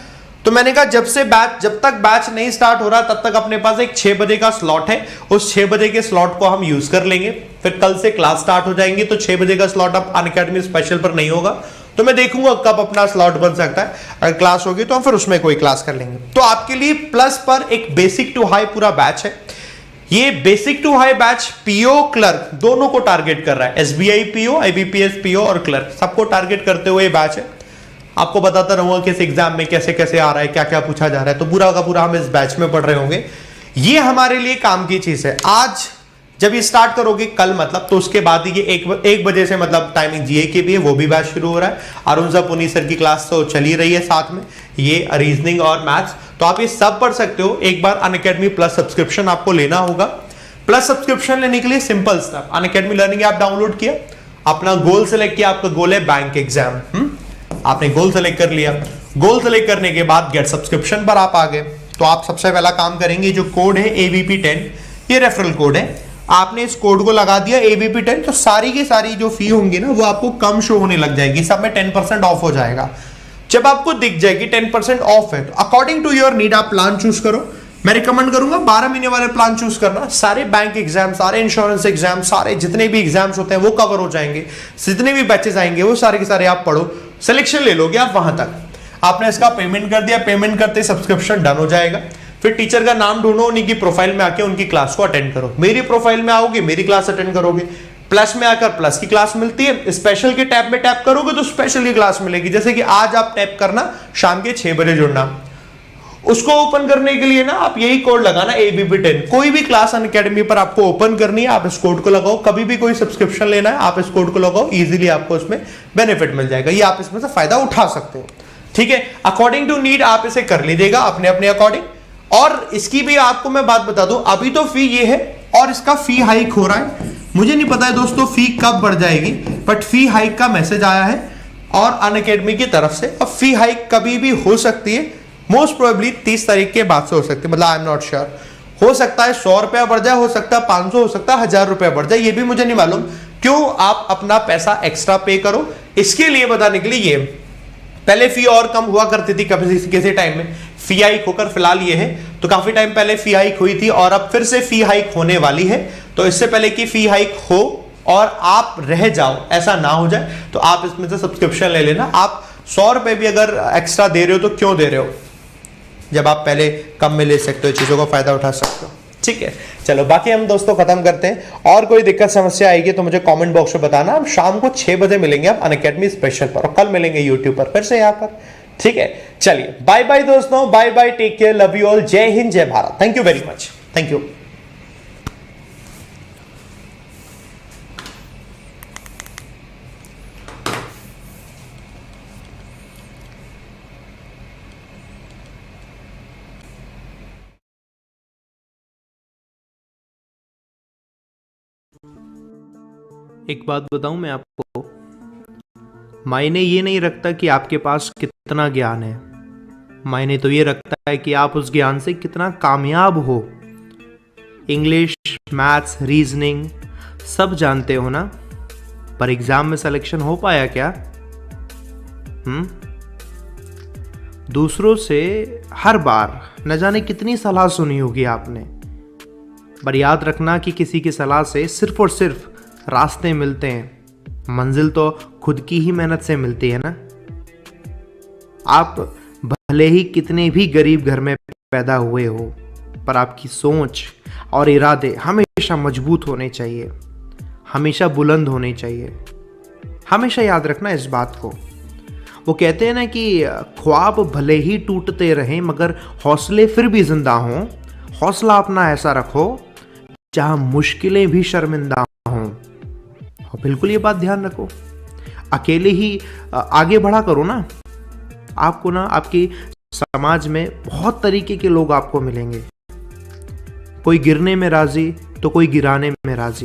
Speaker 1: तो मैंने कहा जब तक बैच नहीं स्टार्ट हो रहा तब तक अपने पास एक 6 बजे का स्लॉट है, उस 6 बजे के स्लॉट को हम यूज कर लेंगे। फिर कल से क्लास स्टार्ट हो जाएंगी, तो 6 बजे का स्लॉट अब अनअकैडमी स्पेशल पर नहीं होगा। तो मैं देखूंगा कब अपना स्लॉट बन सकता है। अगर क्लास होगी तो हम फिर उसमें कोई क्लास कर लेंगे। तो आपके लिए प्लस पर एक बेसिक टू हाई पूरा बैच है। ये basic to high batch PO clerk दोनों को टारगेट कर रहा है। एसबीआई पीओ, आईबीपीएस पीओ और क्लर्क सबको टारगेट करते हुए बैच है। आपको बताता रहूंगा किस एग्जाम में कैसे कैसे आ रहा है, क्या क्या पूछा जा रहा है। तो पूरा का पूरा हम इस बैच में पढ़ रहे होंगे। ये हमारे लिए काम की चीज है। आज जब ये स्टार्ट करोगे कल, मतलब तो उसके बाद ही ये 1 बजे से, मतलब टाइमिंग जीए की भी है, वो भी बैच शुरू हो रहा है। अरुण सर, पुनीत सर की क्लास तो चल ही रही है साथ में, ये रीजनिंग और मैथ्स। तो आप ये सब पढ़ सकते हो। एक बार अनअकैडमी प्लस सब्सक्रिप्शन आपको लेना होगा। प्लस सब्सक्रिप्शन लेने के लिए simple step, Unacademy learning app download किया, अपना गोल सेलेक्ट किया। आपका गोल है बैंक एग्जाम, आपने गोल सेलेक्ट कर लिया। गोल सेलेक्ट करने के बाद गेट सब्सक्रिप्शन पर आप आ गए। तो आप सबसे पहला काम करेंगे, जो कोड है ABP10, ये रेफरल कोड है। आपने इस कोड को लगा दिया ABP10, तो सारी की सारी जो फी होंगी ना वो आपको कम शो होने लग जाएगी, सब में 10% ऑफ हो जाएगा। जब आपको दिख जाएगी 10% ऑफ है, तो अकॉर्डिंग टू योर नीड आप प्लान चूज करो। मैं रिकमेंड करूंगा 12 महीने वाले प्लान चूज करना। सारे बैंक एग्जाम, सारे इंश्योरेंस एग्जाम, सारे जितने भी एग्जाम्स होते हैं वो कवर हो जाएंगे। जितने भी बैचेस आएंगे वो सारे के सारे आप पढ़ो, सिलेक्शन ले लोगे आप। वहां तक आपने इसका पेमेंट कर दिया, पेमेंट करते सब्सक्रिप्शन डन हो जाएगा। फिर टीचर का नाम ढूंढो, उन्हीं की प्रोफाइल में आके उनकी क्लास को अटेंड करो। मेरी प्रोफाइल में आओगे, मेरी क्लास अटेंड करोगे। प्लस में आकर प्लस की क्लास मिलती है, स्पेशल के टैब में टैप करोगे तो स्पेशल की क्लास मिलेगी। जैसे कि आज आप टैप करना, शाम के 6 बजे जुड़ना। उसको ओपन करने के लिए ना आप यही कोड लगाना ABP10। कोई भी क्लास अनअकैडमी पर आपको ओपन करनी है, आप इस कोड को लगाओ। कभी भी कोई सब्सक्रिप्शन लेना है, आप इस कोड को लगाओ, इजीली आपको इसमें बेनिफिट मिल जाएगा। ये आप इसमें से फायदा उठा सकते हो, ठीक है। अकॉर्डिंग टू नीड आप इसे कर लीजिएगा अपने अपने अकॉर्डिंग। और इसकी भी आपको मैं बात बता दूं, अभी तो फी ये है और इसका फी हाइक हो रहा है। मुझे नहीं पता है दोस्तों फी कब बढ़ जाएगी, बट फी हाइक का मैसेज आया है और अनअकैडमी की तरफ से। अब फी हाइक कभी भी हो सकती है, मोस्ट प्रोबेबली 30 तारीख के बाद से हो सकती है, मतलब आई एम नॉट श्योर। हो सकता है 100 रुपया बढ़ जाए, हो सकता है 500, हो सकता है 1000 रुपया बढ़ जाए, ये भी मुझे नहीं मालूम। क्यों आप अपना पैसा एक्स्ट्रा पे करो, इसके लिए बताने के लिए ये पहले फी और कम हुआ करती थी किसी टाइम में, फी हाइक होकर फिलहाल ये है, तो काफी टाइम पहले फी हाइक हुई थी और अब फिर से फी हाइक होने वाली है। तो इससे पहले कि फी हाइक हो और आप रह जाओ, ऐसा ना हो जाए, तो आप इसमें से सब्सक्रिप्शन ले लेना। आप 100 रुपए भी अगर एक्स्ट्रा दे रहे हो तो क्यों दे रहे हो, जब आप पहले कम में ले सकते हो, चीजों का फायदा उठा सकते हो। ठीक है, चलो बाकी हम दोस्तों खत्म करते हैं। और कोई दिक्कत समस्या आएगी तो मुझे कमेंट बॉक्स में बताना। हम शाम को 6 बजे मिलेंगे आप अनअकैडमी स्पेशल पर, और कल मिलेंगे यूट्यूब पर फिर से यहाँ पर। ठीक है, चलिए बाय बाय दोस्तों, bye bye, take care, love you all, जय हिंद, जय Bharat, thank you very much, thank you.
Speaker 2: एक बात बताऊं मैं आपको, मायने ये नहीं रखता कि आपके पास कितना ज्ञान है, मायने तो ये रखता है कि आप उस ज्ञान से कितना कामयाब हो। इंग्लिश, मैथ्स, रीजनिंग सब जानते हो ना, पर एग्जाम में सिलेक्शन हो पाया क्या? दूसरों से हर बार न जाने कितनी सलाह सुनी होगी आपने, पर याद रखना कि किसी की सलाह से सिर्फ और सिर्फ रास्ते मिलते हैं, मंजिल तो खुद की ही मेहनत से मिलती है ना। आप भले ही कितने भी गरीब घर में पैदा हुए हो, पर आपकी सोच और इरादे हमेशा मजबूत होने चाहिए, हमेशा बुलंद होने चाहिए। हमेशा याद रखना इस बात को। वो कहते हैं ना कि ख्वाब भले ही टूटते रहें मगर हौसले फिर भी जिंदा हों। हौसला अपना ऐसा रखो जहां मुश्किलें भी शर्मिंदा हों। और बिल्कुल ये बात ध्यान रखो, अकेले ही आगे बढ़ा करो ना। आपको ना आपकी समाज में बहुत तरीके के लोग आपको मिलेंगे, कोई गिरने में राजी तो कोई गिराने में राजी।